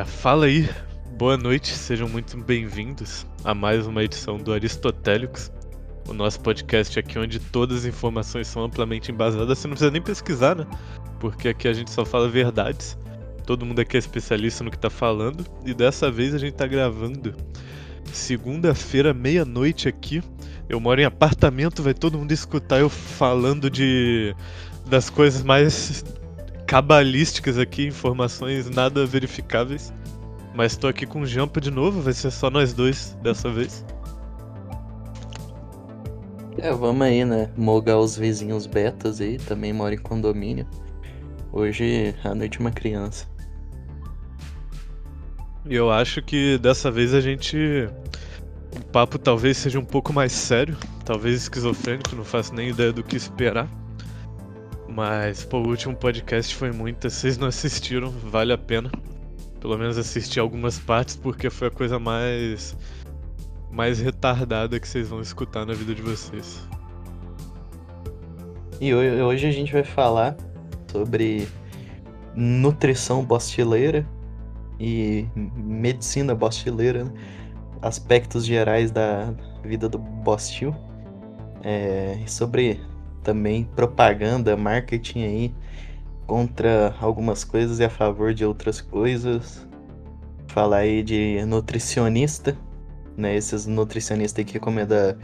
Fala aí, boa noite, sejam muito bem-vindos a mais uma edição do Aristotélicos, o nosso podcast aqui onde todas as informações são amplamente embasadas, você não precisa nem pesquisar, né? Porque aqui a gente só fala verdades, todo mundo aqui é especialista no que tá falando, e dessa vez a gente tá gravando segunda-feira, meia-noite aqui. Eu moro em apartamento, vai todo mundo escutar eu falando das coisas mais cabalísticas aqui, informações nada verificáveis. Mas tô aqui com o Jampa de novo, vai ser só nós dois dessa vez. Vamos aí, né? Mogar os vizinhos betas aí, também mora em condomínio. Hoje, à noite, uma criança. E eu acho que dessa vez o papo talvez seja um pouco mais sério, talvez esquizofrênico, não faço nem ideia do que esperar. Mas, pô, o último podcast foi muito. Vocês não assistiram, vale a pena. Pelo menos assistir algumas partes, porque foi a coisa mais retardada que vocês vão escutar na vida de vocês. E hoje a gente vai falar sobre nutrição bostileira e medicina bostileira, né? Aspectos gerais da vida do bostil. E sobre também propaganda, marketing aí, contra algumas coisas e a favor de outras coisas. Falar aí de nutricionista, né? Esses nutricionistas aí que recomendam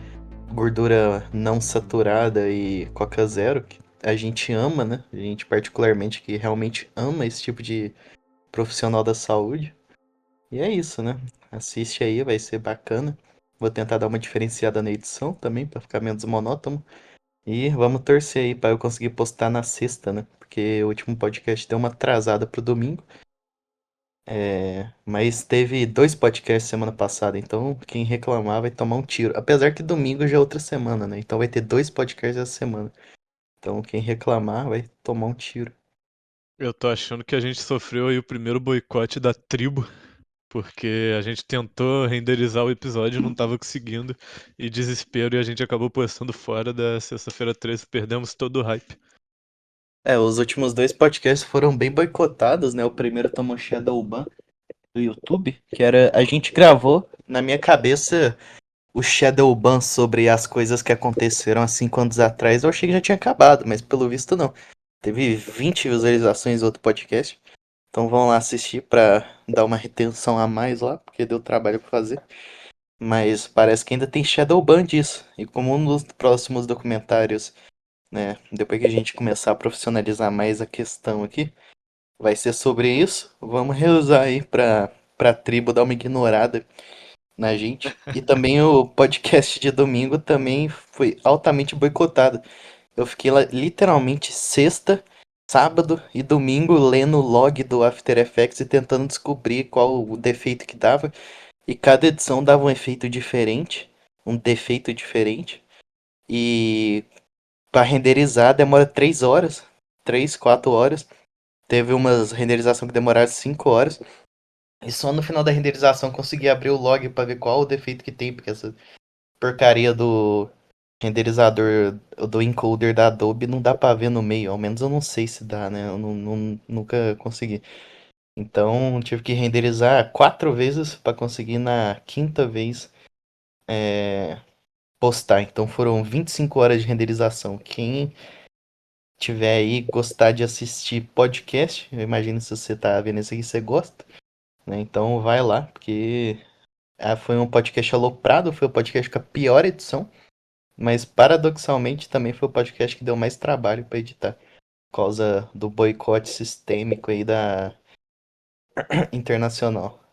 gordura não saturada e Coca Zero, que a gente ama, né? A gente particularmente que realmente ama esse tipo de profissional da saúde. E é isso, né? Assiste aí, vai ser bacana. Vou tentar dar uma diferenciada na edição também, pra ficar menos monótono. E vamos torcer aí pra eu conseguir postar na sexta, né? Porque o último podcast deu uma atrasada pro domingo. Mas teve 2 podcasts semana passada, então quem reclamar vai tomar um tiro. Apesar que domingo já é outra semana, né? Então vai ter 2 podcasts essa semana. Então quem reclamar vai tomar um tiro. Eu tô achando que a gente sofreu aí o primeiro boicote da tribo, porque a gente tentou renderizar o episódio e não tava conseguindo, e desespero, e a gente acabou postando fora da sexta-feira 13, perdemos todo o hype. Os últimos 2 podcasts foram bem boicotados, né? O primeiro tomou Shadowban do YouTube, que era. A gente gravou, na minha cabeça, o Shadowban sobre as coisas que aconteceram há 5 anos atrás. Eu achei que já tinha acabado, mas pelo visto não. Teve 20 visualizações no outro podcast. Então vão lá assistir pra dar uma retenção a mais lá, porque deu trabalho pra fazer. Mas parece que ainda tem Shadowban disso. E como um dos próximos documentários, né, depois que a gente começar a profissionalizar mais a questão aqui, vai ser sobre isso. Vamos reusar aí pra tribo dar uma ignorada na gente. E também o podcast de domingo também foi altamente boicotado. Eu fiquei lá, literalmente sexta, sábado e domingo lendo o log do After Effects e tentando descobrir qual o defeito que dava. E cada edição dava um efeito diferente, um defeito diferente. E para renderizar demora 3 horas, 3, 4 horas. Teve umas renderizações que demoraram 5 horas. E só no final da renderização consegui abrir o log para ver qual o defeito que tem, porque essa porcaria do renderizador do encoder da Adobe não dá pra ver no meio, ao menos eu não sei se dá, né? Eu nunca consegui. Então tive que renderizar 4 vezes pra conseguir na quinta vez postar. Então foram 25 horas de renderização. Quem tiver aí gostar de assistir podcast, eu imagino se você tá vendo isso aqui, você gosta, né? Então vai lá, porque foi um podcast aloprado, foi o podcast com a pior edição. Mas paradoxalmente também foi o podcast que deu mais trabalho pra editar. Por causa do boicote sistêmico aí da internacional.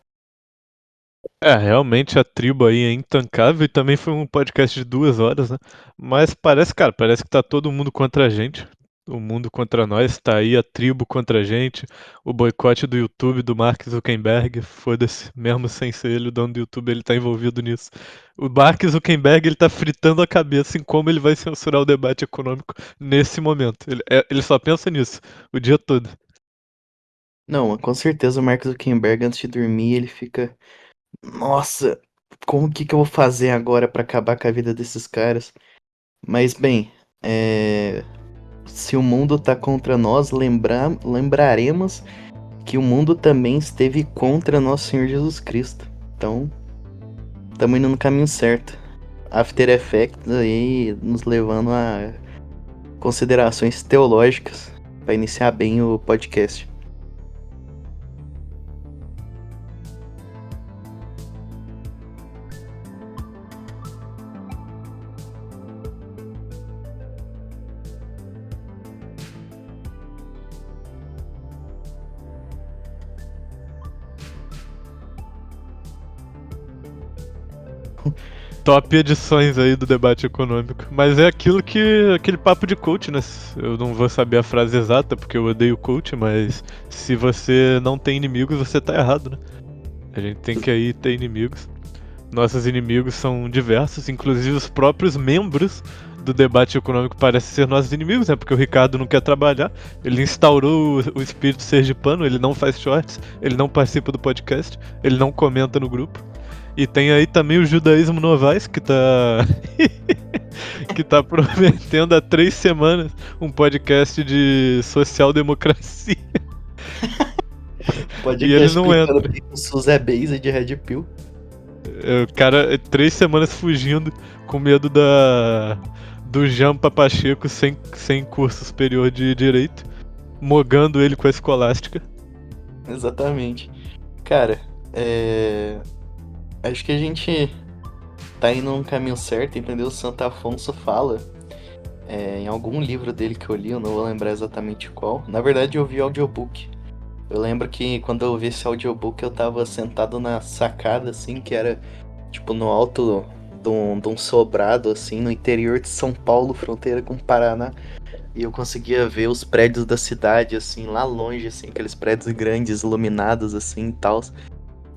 Realmente a tribo aí é intancável e também foi um podcast de 2 horas, né? Mas parece, cara, parece que tá todo mundo contra a gente. O mundo contra nós, tá aí a tribo contra a gente, o boicote do YouTube do Mark Zuckerberg, foda-se, mesmo sem ser ele o dono do YouTube, ele tá envolvido nisso. O Mark Zuckerberg, ele tá fritando a cabeça em como ele vai censurar o debate econômico nesse momento. Ele só pensa nisso o dia todo. Não, com certeza o Mark Zuckerberg antes de dormir ele fica, nossa, como que eu vou fazer agora pra acabar com a vida desses caras? Mas bem, se o mundo tá contra nós, lembraremos que o mundo também esteve contra nosso Senhor Jesus Cristo. Então, estamos indo no caminho certo. After Effects aí nos levando a considerações teológicas para iniciar bem o podcast. Top edições aí do debate econômico. Mas é aquilo que. Aquele papo de coach, né? Eu não vou saber a frase exata porque eu odeio coach, mas se você não tem inimigos, você tá errado, né? A gente tem que aí ter inimigos. Nossos inimigos são diversos, inclusive os próprios membros do debate econômico parecem ser nossos inimigos, né? Porque o Ricardo não quer trabalhar, ele instaurou o espírito sergipano, ele não faz shorts, ele não participa do podcast, ele não comenta no grupo. E tem aí também o Judaísmo Novaes, que tá. que tá prometendo há 3 semanas um podcast de social-democracia. E ele Podcast não explicando entra. porque o SUS é base de Red Pill. O cara, 3 semanas fugindo, com medo do Jampa Pacheco sem curso superior de direito, mogando ele com a escolástica. Exatamente. Cara, acho que a gente tá indo num caminho certo, entendeu? O Santo Afonso fala em algum livro dele que eu li, eu não vou lembrar exatamente qual. Na verdade, eu vi audiobook. Eu lembro que quando eu ouvi esse audiobook, eu tava sentado na sacada, assim, que era, tipo, no alto de um sobrado, assim, no interior de São Paulo, fronteira com o Paraná. E eu conseguia ver os prédios da cidade, assim, lá longe, assim, aqueles prédios grandes, iluminados, assim, e tal.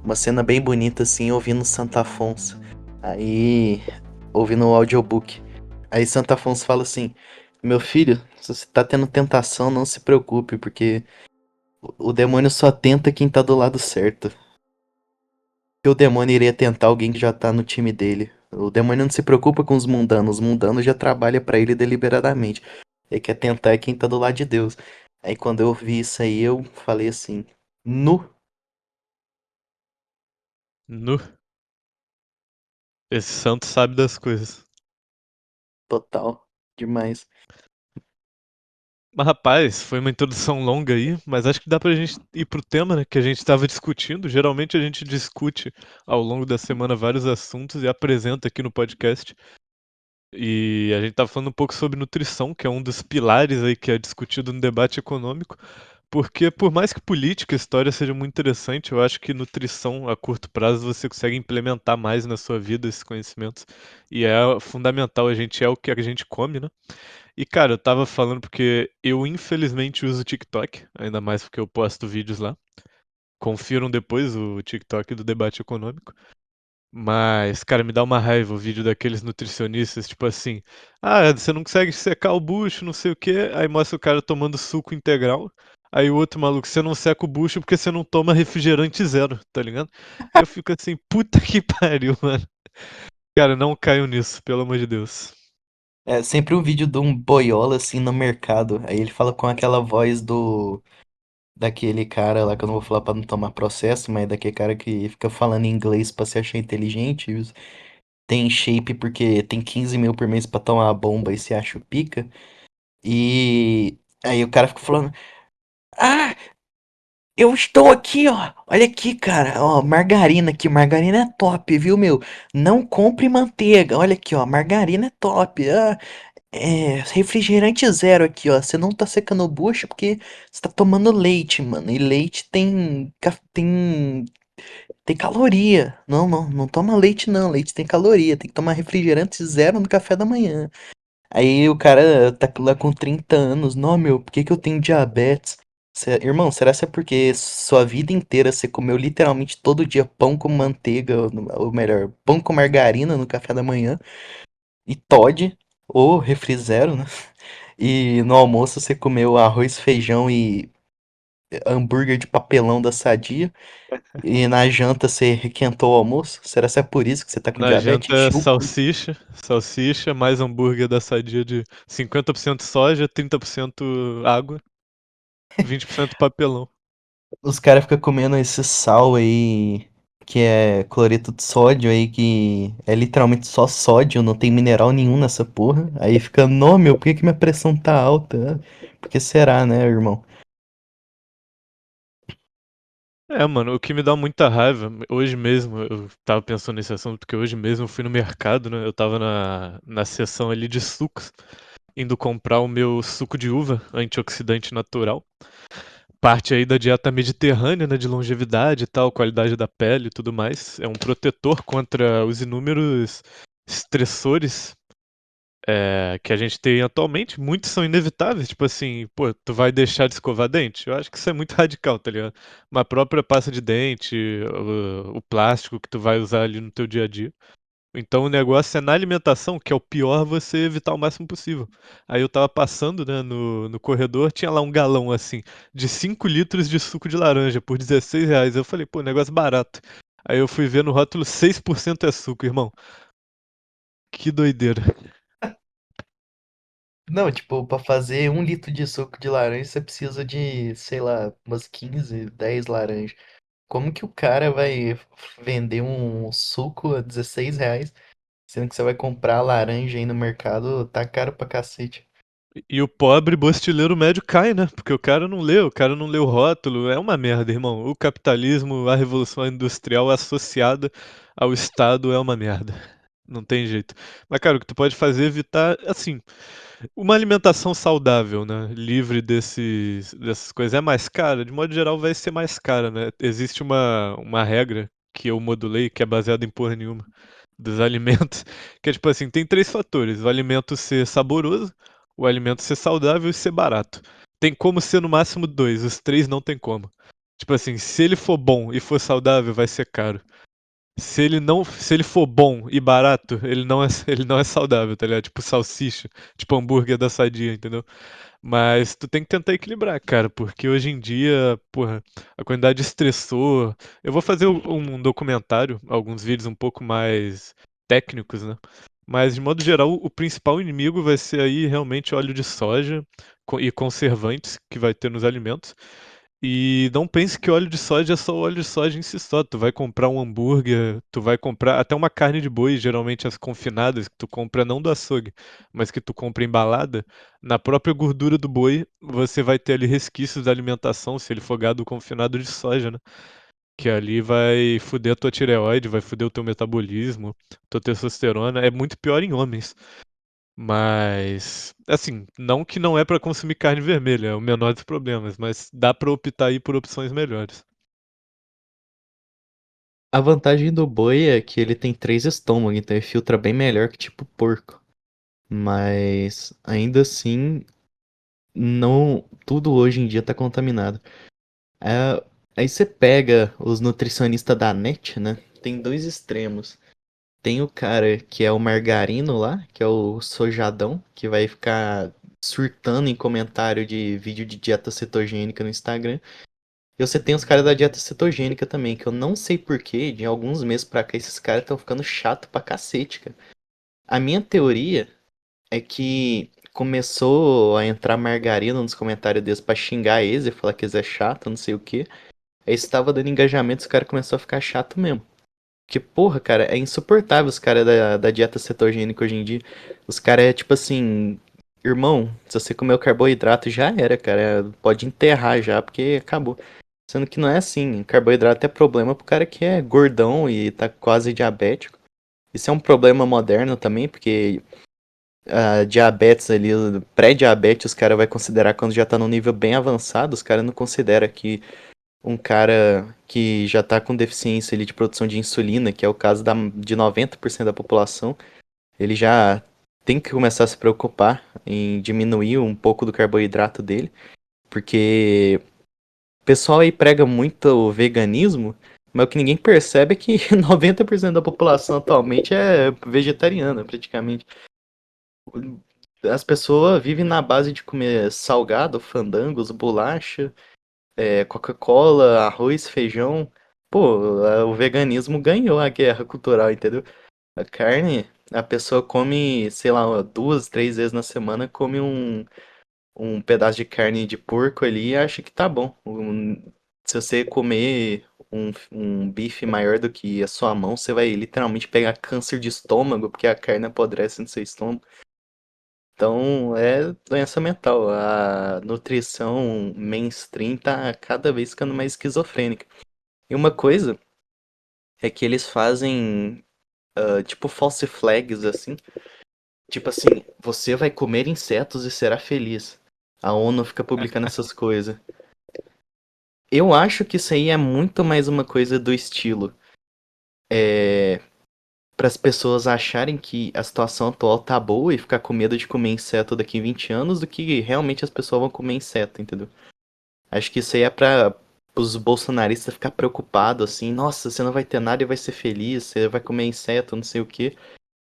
Uma cena bem bonita, assim, ouvindo Santo Afonso. Aí, ouvindo o audiobook. Aí Santo Afonso fala assim: Meu filho, se você tá tendo tentação, não se preocupe, porque o demônio só tenta quem tá do lado certo. E o demônio iria tentar alguém que já tá no time dele. O demônio não se preocupa com os mundanos já trabalham pra ele deliberadamente. Ele quer tentar quem tá do lado de Deus. Aí quando eu vi isso aí, eu falei assim: Nu, Nu. Esse santo sabe das coisas. total, demais. Mas rapaz, foi uma introdução longa aí, mas acho que dá pra gente ir pro tema, né, que a gente estava discutindo. Geralmente a gente discute ao longo da semana vários assuntos e apresenta aqui no podcast. E a gente tava falando um pouco sobre nutrição, que é um dos pilares aí que é discutido no debate econômico, porque por mais que política e história seja muito interessante, eu acho que nutrição a curto prazo você consegue implementar mais na sua vida esses conhecimentos. E é fundamental, a gente é o que a gente come, né? E cara, eu tava falando porque eu infelizmente uso o TikTok, ainda mais porque eu posto vídeos lá. Confiram depois o TikTok do debate econômico. Mas, cara, me dá uma raiva o vídeo daqueles nutricionistas, tipo assim, ah, você não consegue secar o bucho, não sei o quê. Aí mostra o cara tomando suco integral. Aí o outro maluco, você não seca o bucho porque você não toma refrigerante zero, tá ligado? Eu fico assim, puta que pariu, mano. Cara, não caio nisso, pelo amor de Deus. É sempre um vídeo de um boiola assim no mercado. Aí ele fala com aquela voz do daquele cara lá que eu não vou falar pra não tomar processo, mas daquele cara que fica falando inglês pra se achar inteligente. Tem shape porque tem 15 mil por mês pra tomar a bomba e se acha o pica. E aí o cara fica falando: Ah, eu estou aqui, ó. Olha aqui, cara. Ó, margarina aqui. Margarina é top, viu, meu? Não compre manteiga. Olha aqui, ó. Margarina é top. Ah, refrigerante zero aqui, ó. Você não tá secando o bucho porque você tá tomando leite, mano. E leite tem caloria. Não, não, não toma leite não. Leite tem caloria. Tem que tomar refrigerante zero no café da manhã. Aí o cara tá lá com 30 anos. Não, meu, por que que eu tenho diabetes? Irmão, será que é porque sua vida inteira você comeu literalmente todo dia pão com manteiga, ou melhor, pão com margarina no café da manhã e Toddy, ou refri zero, né? E no almoço você comeu arroz, feijão e hambúrguer de papelão da Sadia. E na janta você requentou o almoço? Será que é por isso que você tá com Na diabetes? janta, Encheu o cu. salsicha, mais hambúrguer da Sadia de 50% soja, 30% água, 20% papelão. Os caras ficam comendo esse sal aí, que é cloreto de sódio aí, que é literalmente só sódio, não tem mineral nenhum nessa porra. Aí fica, não, meu, por que que minha pressão tá alta? Por que será, né, irmão? É, mano, o que me dá muita raiva, hoje mesmo, eu tava pensando nesse assunto, porque hoje mesmo eu fui no mercado, né? Eu tava na seção ali de sucos, indo comprar o meu suco de uva, antioxidante natural. Parte aí da dieta mediterrânea, né, de longevidade e tal, qualidade da pele e tudo mais. É um protetor contra os inúmeros estressores que a gente tem atualmente. Muitos são inevitáveis, tipo assim, pô, tu vai deixar de escovar dente? Eu acho que isso é muito radical, tá ligado? Uma própria pasta de dente, o plástico que tu vai usar ali no teu dia a dia. Então o negócio é na alimentação, que é o pior, você evitar o máximo possível. Aí eu tava passando, né, no corredor, tinha lá um galão assim, de 5 litros de suco de laranja por R$ 16. Eu falei, pô, negócio barato. Aí eu fui ver no rótulo 6% é suco, irmão. Que doideira. Não, tipo, pra fazer 1 litro de suco de laranja, você precisa de, sei lá, umas 15, 10 laranjas. Como que o cara vai vender um suco a R$ 16, sendo que você vai comprar laranja aí no mercado, tá caro pra cacete. E o pobre bostileiro médio cai, né? Porque o cara não leu o rótulo. É uma merda, irmão. O capitalismo, a revolução industrial associada ao Estado é uma merda. Não tem jeito. Mas, cara, o que tu pode fazer é evitar, assim, uma alimentação saudável, né? Livre dessas coisas. É mais cara? De modo geral, vai ser mais cara, né? Existe uma regra que eu modulei, que é baseada em porra nenhuma, dos alimentos, que é tipo assim, tem três fatores: o alimento ser saboroso, o alimento ser saudável e ser barato. Tem como ser no máximo dois, os três não tem como. Tipo assim, se ele for bom e for saudável, vai ser caro. Se ele for bom e barato, ele não é saudável, tá ligado? Tipo salsicha, tipo hambúrguer da Sadia, entendeu? Mas tu tem que tentar equilibrar, cara, porque hoje em dia, porra, a quantidade de estressor. Eu vou fazer um documentário, alguns vídeos um pouco mais técnicos, né? Mas de modo geral, o principal inimigo vai ser aí realmente óleo de soja e conservantes que vai ter nos alimentos. E não pense que óleo de soja é só óleo de soja em si só. Tu vai comprar um hambúrguer, tu vai comprar até uma carne de boi, geralmente as confinadas, que tu compra não do açougue, mas que tu compra embalada. Na própria gordura do boi, você vai ter ali resquícios da alimentação, se ele for gado confinado de soja, né? Que ali vai foder a tua tireoide, vai foder o teu metabolismo, tua testosterona. É muito pior em homens. Mas, assim, não que não é pra consumir carne vermelha, é o menor dos problemas, mas dá pra optar aí por opções melhores. A vantagem do boi é que ele tem 3 estômagos, então ele filtra bem melhor que tipo porco. Mas ainda assim, não tudo hoje em dia tá contaminado. É, aí você pega os nutricionistas da net, né? Tem dois extremos. Tem o cara que é o margarino lá, que é o sojadão, que vai ficar surtando em comentário de vídeo de dieta cetogênica no Instagram. E você tem os caras da dieta cetogênica também, que eu não sei porquê, de alguns meses pra cá, esses caras estão ficando chato pra cacete, cara. A minha teoria é que começou a entrar margarina nos comentários deles pra xingar eles e falar que eles é chato, não sei o quê. Aí estava dando engajamento, os caras começaram a ficar chato mesmo. Porque, porra, cara, é insuportável os caras da dieta cetogênica hoje em dia. Os caras é tipo assim, irmão, se você comer o carboidrato já era, cara. Pode enterrar já, porque acabou. Sendo que não é assim. Carboidrato é problema pro cara que é gordão e tá quase diabético. Isso é um problema moderno também, porque a diabetes ali, pré-diabetes, os caras vai considerar quando já tá num nível bem avançado, os caras não consideram que um cara que já tá com deficiência ali de produção de insulina, que é o caso de 90% da população, ele já tem que começar a se preocupar em diminuir um pouco do carboidrato dele, porque o pessoal aí prega muito o veganismo, mas o que ninguém percebe é que 90% da população atualmente é vegetariana, praticamente. As pessoas vivem na base de comer salgado, fandangos, bolacha, Coca-Cola, arroz, feijão. Pô, o veganismo ganhou a guerra cultural, entendeu? A carne, a pessoa come, sei lá, 2, 3 vezes na semana, come um pedaço de carne de porco ali e acha que tá bom. se você comer um bife maior do que a sua mão, você vai literalmente pegar câncer de estômago, porque a carne apodrece no seu estômago. Então, é doença mental. A nutrição mainstream tá cada vez ficando mais esquizofrênica. E uma coisa é que eles fazem, tipo, false flags, assim. Tipo assim, você vai comer insetos e será feliz. A ONU fica publicando essas coisas. Eu acho que isso aí é muito mais uma coisa do estilo. Para as pessoas acharem que a situação atual tá boa e ficar com medo de comer inseto daqui a 20 anos do que realmente as pessoas vão comer inseto, entendeu? Acho que isso aí é pra os bolsonaristas ficar preocupados, assim, nossa, você não vai ter nada e vai ser feliz, você vai comer inseto, não sei o quê,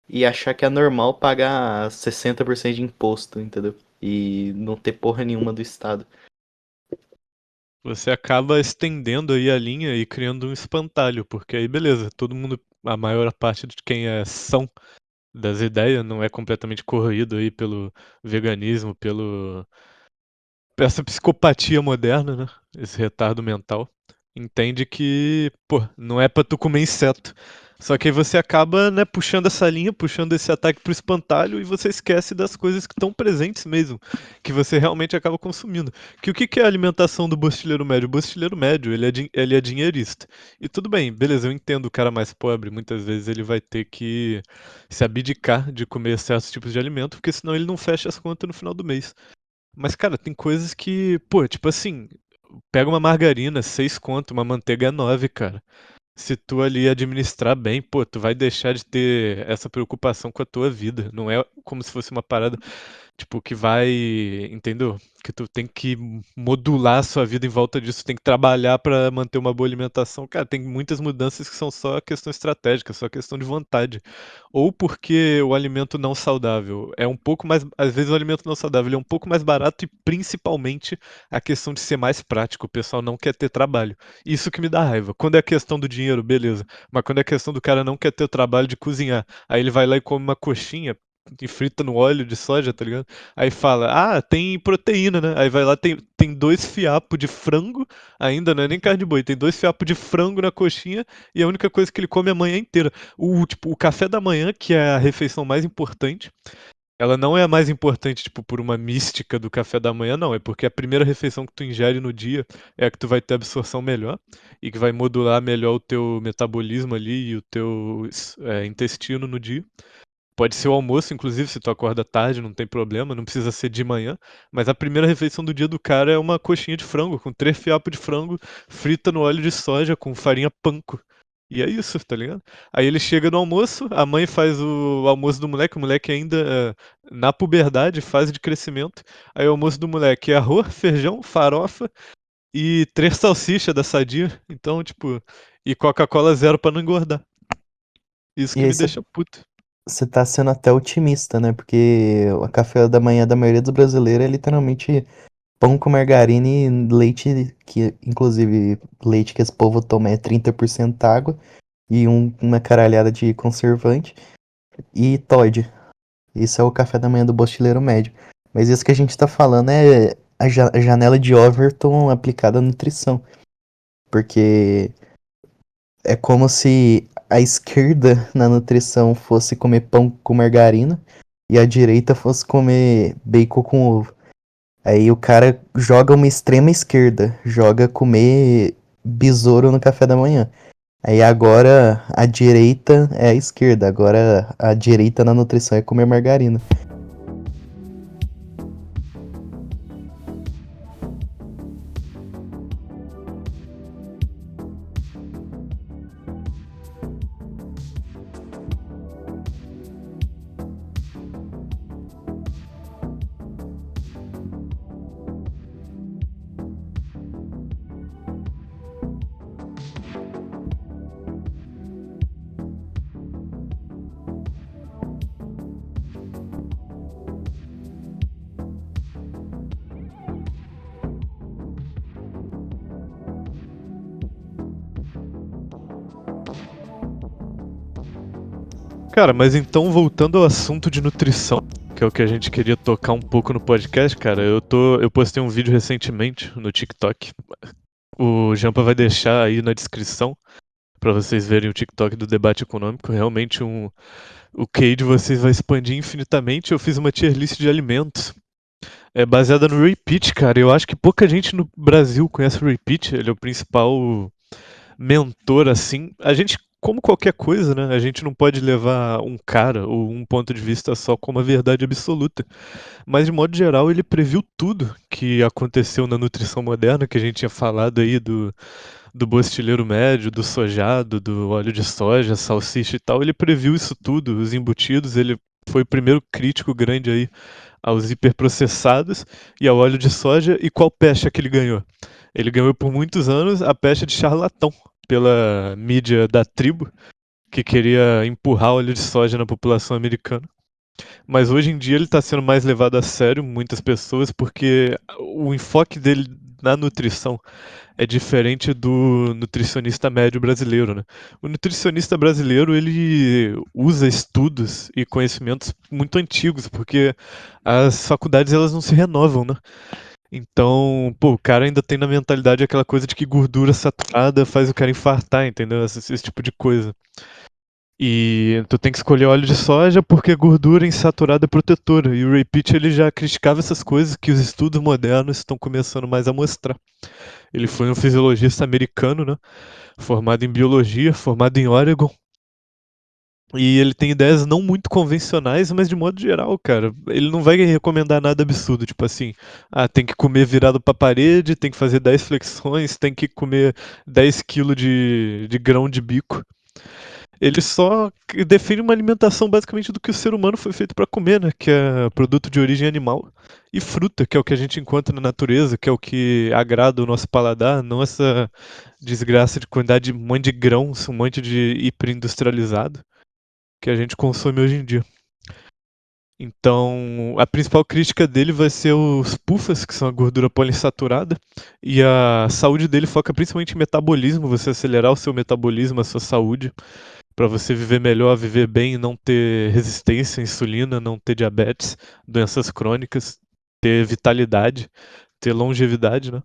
e achar que é normal pagar 60% de imposto, entendeu? E não ter porra nenhuma do Estado. Você acaba estendendo aí a linha e criando um espantalho, porque aí beleza, todo mundo, a maior parte de quem é são das ideias não é completamente corroído aí pelo veganismo, pelo essa psicopatia moderna, né? Esse retardo mental. Entende que, pô, não é pra tu comer inseto. Só que aí você acaba, né, puxando essa linha, puxando esse ataque pro espantalho e você esquece das coisas que estão presentes mesmo, que você realmente acaba consumindo. Que o que que é a alimentação do bostileiro médio? O bostileiro médio, ele é dinheirista. E tudo bem, beleza, eu entendo o cara mais pobre, muitas vezes ele vai ter que se abdicar de comer certos tipos de alimento, porque senão ele não fecha as contas no final do mês. Mas, cara, tem coisas que, pô, tipo assim, pega uma margarina, 6 conto, uma manteiga é 9, cara. Se tu ali administrar bem, pô, tu vai deixar de ter essa preocupação com a tua vida. Não é como se fosse uma parada tipo, que vai, entendeu? Que tu tem que modular a sua vida em volta disso, tem que trabalhar para manter uma boa alimentação. Cara, tem muitas mudanças que são só questão estratégica, só questão de vontade. Ou porque o alimento não saudável é um pouco mais, às vezes o alimento não saudável ele é um pouco mais barato e principalmente a questão de ser mais prático. O pessoal não quer ter trabalho. Isso que me dá raiva. Quando é a questão do dinheiro, beleza. Mas quando é a questão do cara não quer ter o trabalho de cozinhar, aí ele vai lá e come uma coxinha e frita no óleo de soja, tá ligado? Aí fala, ah, tem proteína, né? Aí vai lá, tem 2 fiapos de frango, ainda não é nem carne de boi, tem 2 fiapos de frango na coxinha e a única coisa que ele come a manhã inteira. Tipo, o café da manhã, que é a refeição mais importante, ela não é a mais importante, tipo, por uma mística do café da manhã, não. É porque a primeira refeição que tu ingere no dia é a que tu vai ter absorção melhor e que vai modular melhor o teu metabolismo ali e o teu intestino no dia. Pode ser o almoço, inclusive, se tu acorda tarde, não tem problema, não precisa ser de manhã. Mas a primeira refeição do dia do cara é uma coxinha de frango, com 3 fiapos de frango, frita no óleo de soja, com farinha panko. E é isso, tá ligado? Aí ele chega no almoço, a mãe faz o almoço do moleque, o moleque ainda na puberdade, fase de crescimento. Aí o almoço do moleque é arroz, feijão, farofa e 3 salsichas da Sadia. Então, tipo, e Coca-Cola zero pra não engordar. Isso E que aí me deixa puto. você tá sendo até otimista, né? Porque o café da manhã da maioria dos brasileiros é literalmente pão com margarina e leite, que inclusive leite que esse povo toma é 30% água e uma caralhada de conservante e Toddy. Isso é o café da manhã do bostileiro médio. Mas isso que a gente tá falando é a janela de Overton aplicada à nutrição. Porque é como se a esquerda na nutrição fosse comer pão com margarina e a direita fosse comer bacon com ovo. Aí o cara joga uma extrema esquerda, joga comer besouro no café da manhã. Aí agora a direita é a esquerda, agora a direita na nutrição é comer margarina. Cara, mas então voltando ao assunto de nutrição, que é o que a gente queria tocar um pouco no podcast, cara, eu postei um vídeo recentemente no TikTok. O Jampa vai deixar aí na descrição para vocês verem o TikTok do debate econômico. Realmente o QI de vocês vai expandir infinitamente. Eu fiz uma tier list de alimentos. É baseada no Repeat, cara. Eu acho que pouca gente no Brasil conhece o Repeat. Ele é o principal mentor, assim. A gente, como qualquer coisa, né? A gente não pode levar um cara ou um ponto de vista só como a verdade absoluta. Mas, de modo geral, ele previu tudo que aconteceu na nutrição moderna, que a gente tinha falado aí do bostilheiro médio, do sojado, do óleo de soja, salsicha e tal. Ele previu isso tudo, os embutidos. Ele foi o primeiro crítico grande aí aos hiperprocessados e ao óleo de soja. E qual pecha que ele ganhou? Ele ganhou por muitos anos a pecha de charlatão pela mídia da tribo, que queria empurrar óleo de soja na população americana. Mas hoje em dia ele está sendo mais levado a sério, muitas pessoas, porque o enfoque dele na nutrição é diferente do nutricionista médio brasileiro, né? O nutricionista brasileiro, ele usa estudos e conhecimentos muito antigos, porque as faculdades elas não se renovam, né? Então, pô, o cara ainda tem na mentalidade aquela coisa de que gordura saturada faz o cara infartar, entendeu? Esse tipo de coisa. E tu tem que escolher óleo de soja porque gordura insaturada é protetora. E o Ray Peat ele já criticava essas coisas que os estudos modernos estão começando mais a mostrar. Ele foi um fisiologista americano, né? Formado em biologia, formado em Oregon. E ele tem ideias não muito convencionais, mas de modo geral, cara, ele não vai recomendar nada absurdo, tipo assim, ah, tem que comer virado pra parede, tem que fazer 10 flexões, tem que comer 10 quilos de grão de bico. Ele só define uma alimentação basicamente do que o ser humano foi feito para comer, né? Que é produto de origem animal e fruta, que é o que a gente encontra na natureza, que é o que agrada o nosso paladar, não essa desgraça de quantidade de um monte de grãos, um monte de hiperindustrializado que a gente consome hoje em dia. Então, a principal crítica dele vai ser os PUFAs, que são a gordura poliinsaturada, e a saúde dele foca principalmente em metabolismo, você acelerar o seu metabolismo, a sua saúde, para você viver melhor, viver bem, não ter resistência à insulina, não ter diabetes, doenças crônicas, ter vitalidade, ter longevidade, né?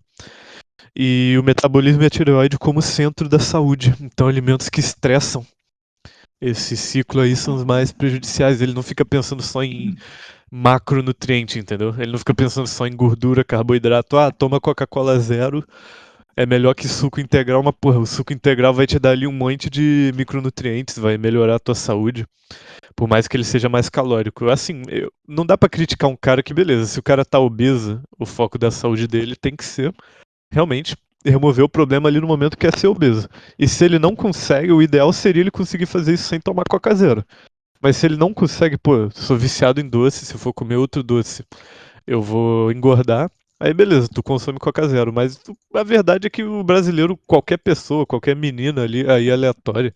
E o metabolismo e a tireoide como centro da saúde. Então, alimentos que estressam esse ciclo aí são os mais prejudiciais. Ele não fica pensando só em macronutriente, entendeu? Ele não fica pensando só em gordura, carboidrato. Ah, toma Coca-Cola zero, é melhor que suco integral, mas porra, o suco integral vai te dar ali um monte de micronutrientes, vai melhorar a tua saúde, por mais que ele seja mais calórico. Assim, não dá pra criticar um cara que, beleza, se o cara tá obeso, o foco da saúde dele tem que ser realmente remover o problema ali no momento que é ser obeso. E se ele não consegue, o ideal seria ele conseguir fazer isso sem tomar Coca Zero. Mas se ele não consegue, pô, sou viciado em doce, se eu for comer outro doce, eu vou engordar. Aí beleza, tu consome Coca Zero, mas a verdade é que o brasileiro, qualquer pessoa, qualquer menina ali, aí aleatória,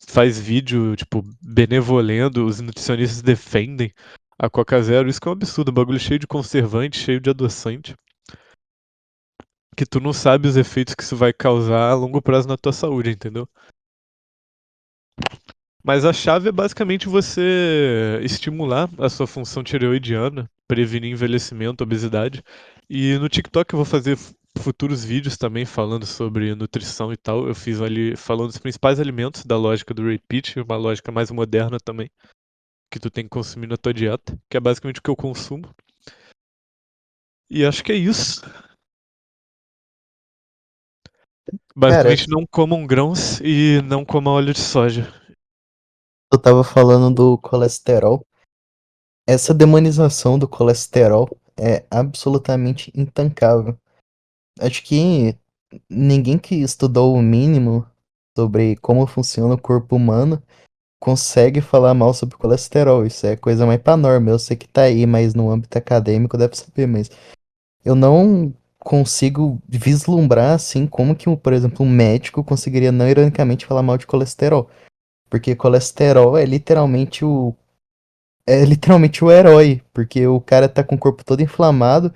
faz vídeo, tipo, benevolendo, os nutricionistas defendem a Coca Zero, isso que é um absurdo, um bagulho cheio de conservante, cheio de adoçante, que tu não sabe os efeitos que isso vai causar a longo prazo na tua saúde, entendeu? Mas a chave é basicamente você estimular a sua função tireoidiana, prevenir envelhecimento, obesidade. E no TikTok eu vou fazer futuros vídeos também falando sobre nutrição e tal. Eu fiz ali falando dos principais alimentos da lógica do Repeat, uma lógica mais moderna também, que tu tem que consumir na tua dieta, que é basicamente o que eu consumo. E acho que é isso. Cara, Basicamente não comam grãos e não comam óleo de soja. eu tava falando do colesterol. Essa demonização do colesterol é absolutamente intancável. Acho que ninguém que estudou o mínimo sobre como funciona o corpo humano consegue falar mal sobre colesterol. Isso é coisa mais pra norma. Eu sei que tá aí, mas no âmbito acadêmico deve saber, mas eu não consigo vislumbrar assim como que, por exemplo, um médico conseguiria não ironicamente falar mal de colesterol. Porque colesterol é literalmente o herói, porque o cara tá com o corpo todo inflamado,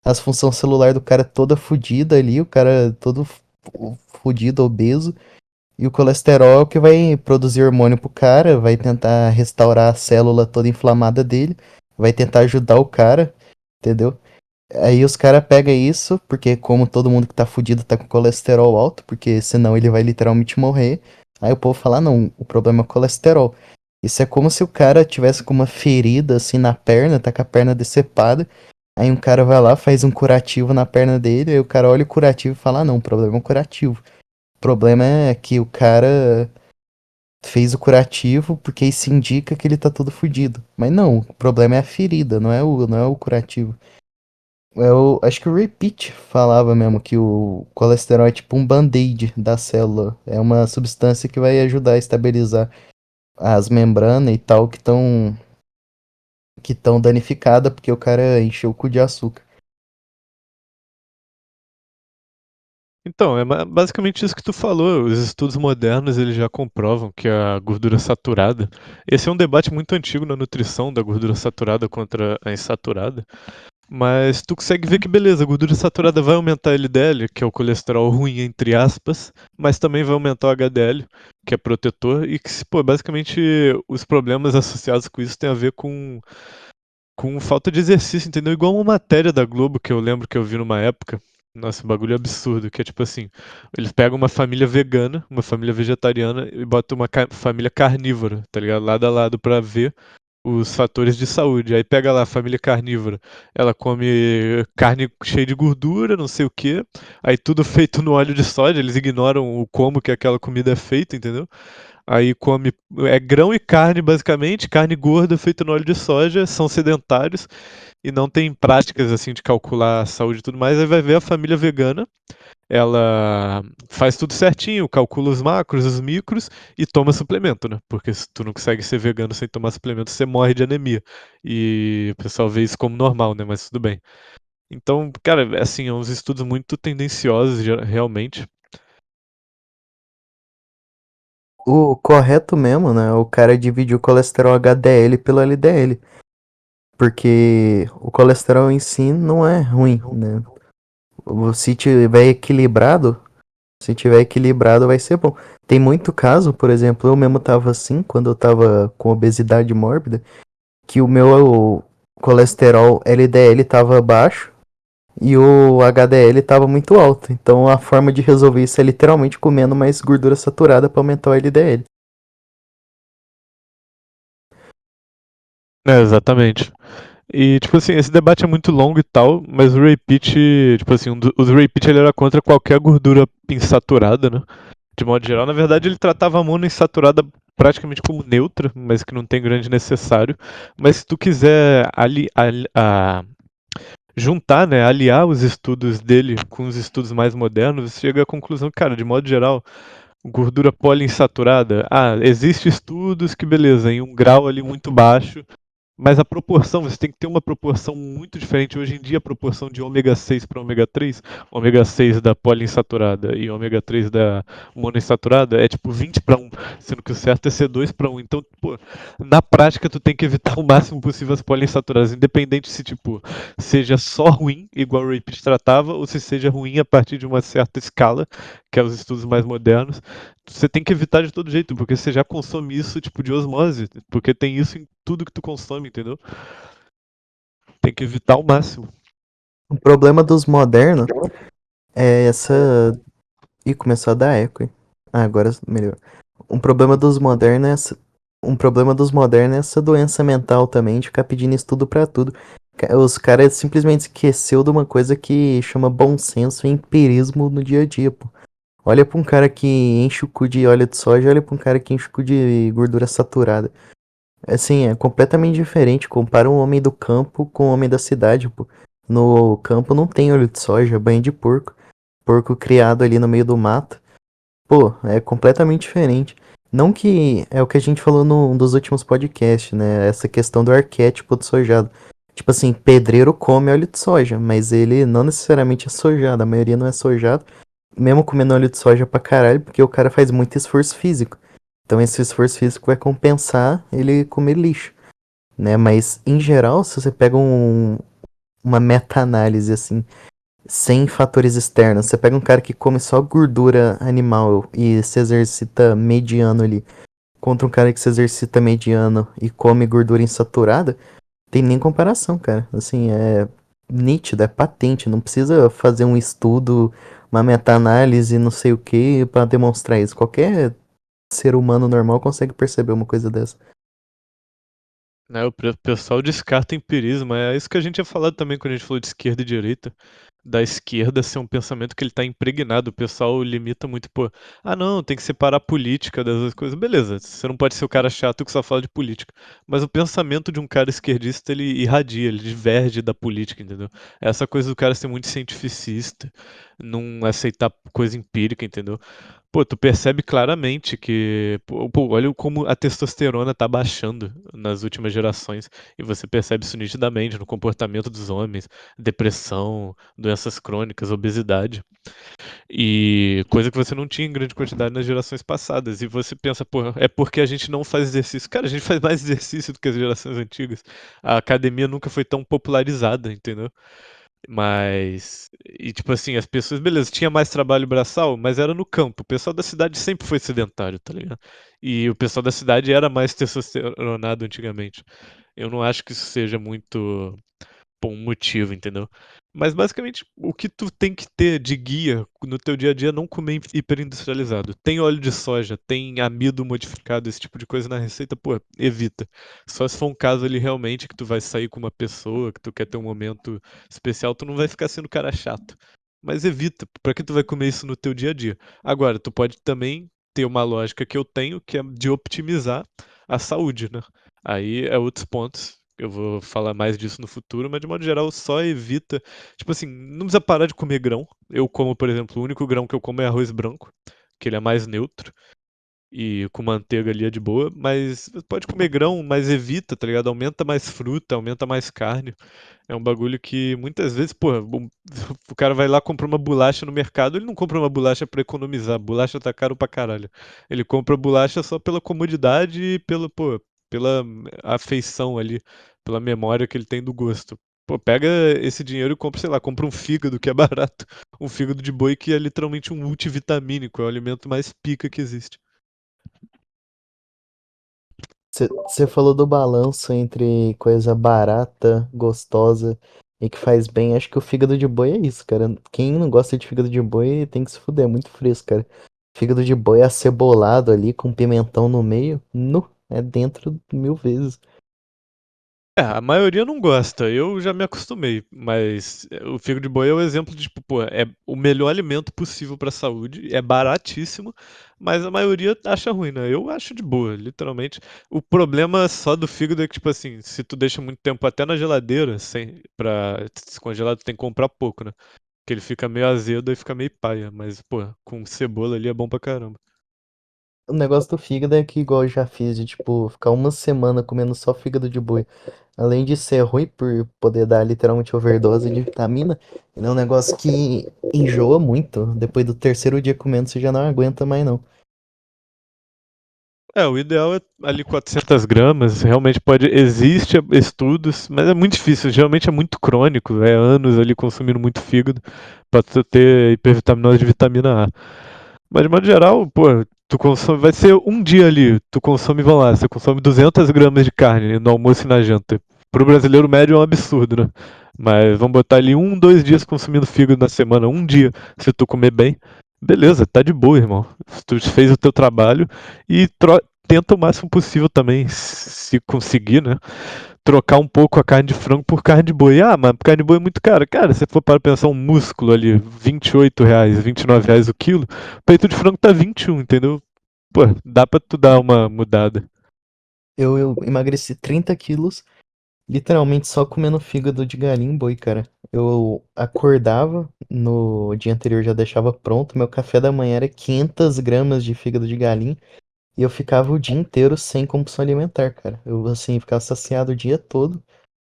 as funções celulares do cara toda fodida ali, o cara todo fodido, obeso, e o colesterol é o que vai produzir hormônio pro cara, vai tentar restaurar a célula toda inflamada dele, vai tentar ajudar o cara, entendeu? Aí os caras pegam isso, porque como todo mundo que tá fudido tá com colesterol alto, porque senão ele vai literalmente morrer. Aí o povo fala, ah, não, o problema é o colesterol. Isso é como se o cara tivesse com uma ferida assim na perna, tá com a perna decepada. Aí um cara vai lá, faz um curativo na perna dele, aí o cara olha o curativo e fala, ah, não, o problema é o curativo. O problema é que o cara fez o curativo porque isso indica que ele tá todo fudido. Mas não, o problema é a ferida, não é o curativo. Acho que o Repeat falava mesmo que o colesterol é tipo um band-aid da célula. É uma substância que vai ajudar a estabilizar as membranas e tal que estão danificadas porque o cara encheu o cu de açúcar. Então, é basicamente isso que tu falou. Os estudos modernos eles já comprovam que a gordura saturada. Esse é um debate muito antigo na nutrição da gordura saturada contra a insaturada. Mas tu consegue ver que beleza, a gordura saturada vai aumentar o LDL, que é o colesterol ruim entre aspas, mas também vai aumentar o HDL, que é protetor, e que, pô, basicamente os problemas associados com isso tem a ver com falta de exercício, entendeu? Igual uma matéria da Globo que eu lembro que eu vi numa época. Nossa, um bagulho absurdo, que é tipo assim, eles pegam uma família vegana, uma família vegetariana e botam uma família carnívora, tá ligado? Lado a lado pra ver os fatores de saúde. Aí pega lá a família carnívora, ela come carne cheia de gordura, não sei o quê. Aí tudo feito no óleo de soja, eles ignoram o como que aquela comida é feita, entendeu? Aí come grão e carne basicamente, carne gorda feita no óleo de soja, são sedentários e não tem práticas assim de calcular a saúde e tudo mais. Aí vai ver a família vegana, ela faz tudo certinho, calcula os macros, os micros e toma suplemento, né? Porque se tu não consegue ser vegano sem tomar suplemento, você morre de anemia. E o pessoal vê isso como normal, né? Mas tudo bem. Então, cara, assim, é uns estudos muito tendenciosos, realmente. O correto mesmo, né? O cara dividiu o colesterol HDL pelo LDL. Porque o colesterol em si não é ruim, né? Se tiver equilibrado, se tiver equilibrado vai ser bom. Tem muito caso, por exemplo, eu mesmo tava assim, quando eu tava com obesidade mórbida, que o meu colesterol LDL tava baixo e o HDL tava muito alto. Então a forma de resolver isso é literalmente comendo mais gordura saturada para aumentar o LDL. É, exatamente. E, tipo assim, esse debate é muito longo e tal, mas o Ray Pitt, tipo assim, o Ray Pitt ele era contra qualquer gordura insaturada, né? De modo geral, na verdade, ele tratava a monoinsaturada praticamente como neutra, mas que não tem grande necessário. Mas se tu quiser juntar, né, aliar os estudos dele com os estudos mais modernos, você chega à conclusão que, cara, de modo geral, gordura poliinsaturada, existe estudos que, beleza, em um grau ali muito baixo, mas a proporção, você tem que ter uma proporção muito diferente. Hoje em dia, a proporção de ômega 6 para ômega 3, ômega 6 da poliinsaturada e ômega 3 da monoinsaturada, é tipo 20 para 1, sendo que o certo é ser 2 para 1. Então, pô, na prática, tu tem que evitar o máximo possível as poliinsaturadas, independente se, tipo, seja só ruim, igual o Rapid tratava, ou se seja ruim a partir de uma certa escala, que é os estudos mais modernos. Você tem que evitar de todo jeito, porque você já consome isso, tipo, de osmose, porque tem isso em tudo que tu consome, entendeu? Tem que evitar ao máximo. O problema dos modernos é essa. Ih, começou a dar eco, hein? Ah, agora melhor. Um problema dos modernos é essa... Um problema dos modernos é essa doença mental também, de ficar pedindo estudo pra tudo. Os caras simplesmente esqueceu de uma coisa que chama bom senso e empirismo no dia a dia, pô. Olha pra um cara que enche o cu de óleo de soja, olha pra um cara que enche o cu de gordura saturada. Assim, é completamente diferente. Compara um homem do campo com um homem da cidade, pô. No campo não tem óleo de soja, é banho de porco. Porco criado ali no meio do mato. Pô, é completamente diferente. Não que é o que a gente falou num dos últimos podcasts, né? Essa questão do arquétipo do sojado. Tipo assim, pedreiro come óleo de soja, mas ele não necessariamente é sojado. A maioria não é sojado. Mesmo comendo óleo de soja pra caralho, porque o cara faz muito esforço físico. Então esse esforço físico vai compensar ele comer lixo, né? Mas em geral, se você pega uma meta-análise assim, sem fatores externos, você pega um cara que come só gordura animal e se exercita mediano ali, contra um cara que se exercita mediano e come gordura insaturada, tem nem comparação, cara. Assim, nítido, é patente, não precisa fazer um estudo, uma meta-análise, não sei o que, pra demonstrar isso. Qualquer ser humano normal consegue perceber uma coisa dessa. Né, o pessoal descarta empirismo. É isso que a gente tinha falado também quando a gente falou de esquerda e direita. Da esquerda ser um pensamento que ele tá impregnado. O pessoal limita muito, pô. Ah, não, tem que separar a política das outras coisas. Beleza, você não pode ser o cara chato que só fala de política. Mas o pensamento de um cara esquerdista, ele irradia, ele diverge da política, entendeu? Essa coisa do cara ser muito cientificista, não aceitar coisa empírica, entendeu? Pô, tu percebe claramente que, pô, olha como a testosterona tá baixando nas últimas gerações. E você percebe isso nitidamente no comportamento dos homens, depressão, doenças crônicas, obesidade. E coisa que você não tinha em grande quantidade nas gerações passadas. E você pensa, pô, é porque a gente não faz exercício. Cara, a gente faz mais exercício do que as gerações antigas. A academia nunca foi tão popularizada, entendeu? Mas. E tipo assim, as pessoas, beleza, tinha mais trabalho braçal, mas era no campo. O pessoal da cidade sempre foi sedentário, tá ligado? E o pessoal da cidade era mais testosteronado antigamente. Eu não acho que isso seja muito por um motivo, entendeu? Mas basicamente o que tu tem que ter de guia no teu dia a dia é não comer hiperindustrializado. Tem óleo de soja, tem amido modificado, esse tipo de coisa na receita, pô, evita. Só se for um caso ali realmente que tu vai sair com uma pessoa, que tu quer ter um momento especial, tu não vai ficar sendo cara chato. Mas evita, pra que tu vai comer isso no teu dia a dia? Agora, tu pode também ter uma lógica que eu tenho, que é de optimizar a saúde, né? Aí é outros pontos. Eu vou falar mais disso no futuro, mas de modo geral só evita. Tipo assim, não precisa parar de comer grão. Eu como, por exemplo, o único grão que eu como é arroz branco, que ele é mais neutro. E com manteiga ali é de boa, mas pode comer grão, mas evita, tá ligado? Aumenta mais fruta, aumenta mais carne. É um bagulho que muitas vezes, pô, o cara vai lá comprar uma bolacha no mercado, ele não compra uma bolacha pra economizar. Bolacha tá caro pra caralho. Ele compra bolacha só pela comodidade e pela, pô, pela afeição ali, pela memória que ele tem do gosto. Pô, pega esse dinheiro e compra, sei lá, compra um fígado que é barato. Um fígado de boi que é literalmente um multivitamínico, é o alimento mais pica que existe. Você falou do balanço entre coisa barata, gostosa e que faz bem. Acho que o fígado de boi é isso, cara. Quem não gosta de fígado de boi tem que se fuder, é muito fresco, cara. Fígado de boi acebolado ali com pimentão no meio, nu, é dentro 1000 vezes. É, a maioria não gosta, eu já me acostumei, mas o fígado de boi é o exemplo de, tipo, pô, é o melhor alimento possível pra saúde, é baratíssimo, mas a maioria acha ruim, né? Eu acho de boa, literalmente. O problema só do fígado é que, tipo assim, se tu deixa muito tempo até na geladeira, sem, pra descongelar, tu tem que comprar pouco, né? Porque ele fica meio azedo e fica meio paia, mas, pô, com cebola ali é bom pra caramba. O negócio do fígado é que, igual eu já fiz, de tipo, ficar uma semana comendo só fígado de boi. Além de ser ruim por poder dar literalmente overdose de vitamina, ele é um negócio que enjoa muito. Depois do terceiro dia comendo, você já não aguenta mais, não. É, o ideal é ali 400 gramas, realmente pode, existe estudos, mas é muito difícil, geralmente é muito crônico, é anos ali consumindo muito fígado pra tu ter hipervitaminose de vitamina A. Mas de modo geral, pô, tu consome, vai ser um dia ali, tu consome, vamos lá, você consome 200 gramas de carne no almoço e na janta. Pro brasileiro médio é um absurdo, né? Mas vamos botar ali 1, 2 dias consumindo fígado na semana, um dia, se tu comer bem. Beleza, tá de boa, irmão. Tu fez o teu trabalho e tenta o máximo possível também, se conseguir, né? Trocar um pouco a carne de frango por carne de boi. Ah, mas carne de boi é muito cara. Cara, se for para pensar um músculo ali, R$ 28, R$ 29 o quilo, o peito de frango tá 21, entendeu? Pô, dá pra tu dar uma mudada. Eu emagreci 30 quilos, literalmente só comendo fígado de galinha e boi, cara. Eu acordava, no dia anterior já deixava pronto, meu café da manhã era 500 gramas de fígado de galinha. E eu ficava o dia inteiro sem compulsão alimentar, cara. Eu, assim, ficava saciado o dia todo.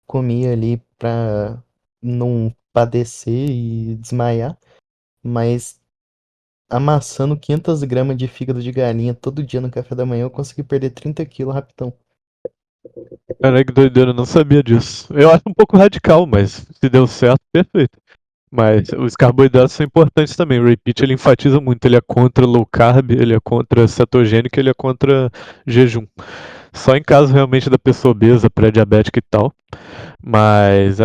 Comia ali pra não padecer e desmaiar. Mas amassando 500 gramas de fígado de galinha todo dia no café da manhã, eu consegui perder 30 quilos rapidão. Cara, que doideira, eu não sabia disso. Eu acho um pouco radical, mas se deu certo, perfeito. Mas os carboidratos são importantes também. O Repeat ele enfatiza muito. Ele é contra low carb, ele é contra cetogênico, ele é contra jejum. Só em caso realmente da pessoa obesa, pré-diabética e tal. Mas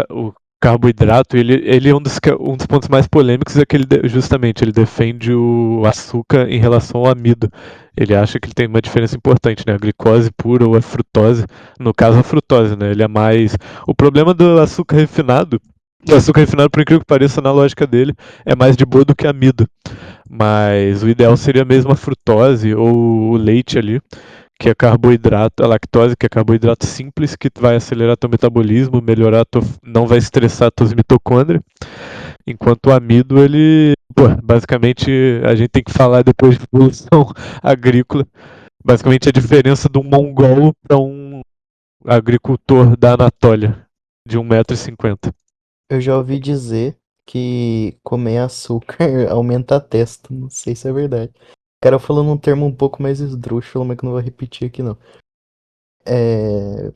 carboidrato, ele é um dos pontos mais polêmicos é que justamente ele defende o açúcar em relação ao amido. Ele acha que ele tem uma diferença importante, né? A glicose pura ou a frutose. No caso, a frutose, né? Ele é mais. O problema do açúcar refinado. O açúcar refinado, por incrível que pareça, na lógica dele, é mais de boa do que amido. Mas o ideal seria mesmo a frutose ou o leite ali, que é carboidrato, a lactose, que é carboidrato simples, que vai acelerar teu metabolismo, não vai estressar tuas mitocôndrias, enquanto o amido, ele, pô, basicamente, a gente tem que falar depois de evolução agrícola, basicamente a diferença de um mongol para um agricultor da Anatólia, de 1,50 m. Eu já ouvi dizer que comer açúcar aumenta a testa. Não sei se é verdade. O cara falando um termo um pouco mais esdrúxulo, mas que eu não vou repetir aqui não. É...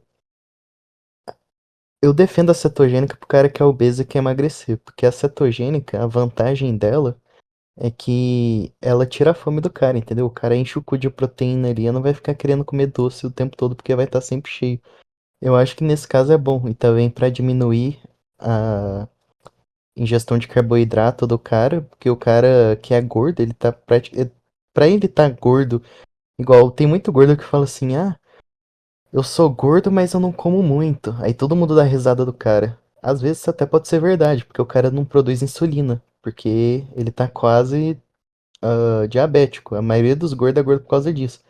Eu defendo a cetogênica pro cara que é obeso e quer emagrecer. Porque a cetogênica, a vantagem dela é que ela tira a fome do cara, entendeu? O cara enche o cu de proteína ali e não vai ficar querendo comer doce o tempo todo porque vai estar sempre cheio. Eu acho que nesse caso é bom. E também pra diminuir a ingestão de carboidrato do cara, porque o cara que é gordo, ele tá praticamente. Pra ele tá gordo, igual tem muito gordo que fala assim: ah, eu sou gordo, mas eu não como muito. Aí todo mundo dá risada do cara. Às vezes isso até pode ser verdade, porque o cara não produz insulina, porque ele tá quase diabético. A maioria dos gordos é gordo por causa disso.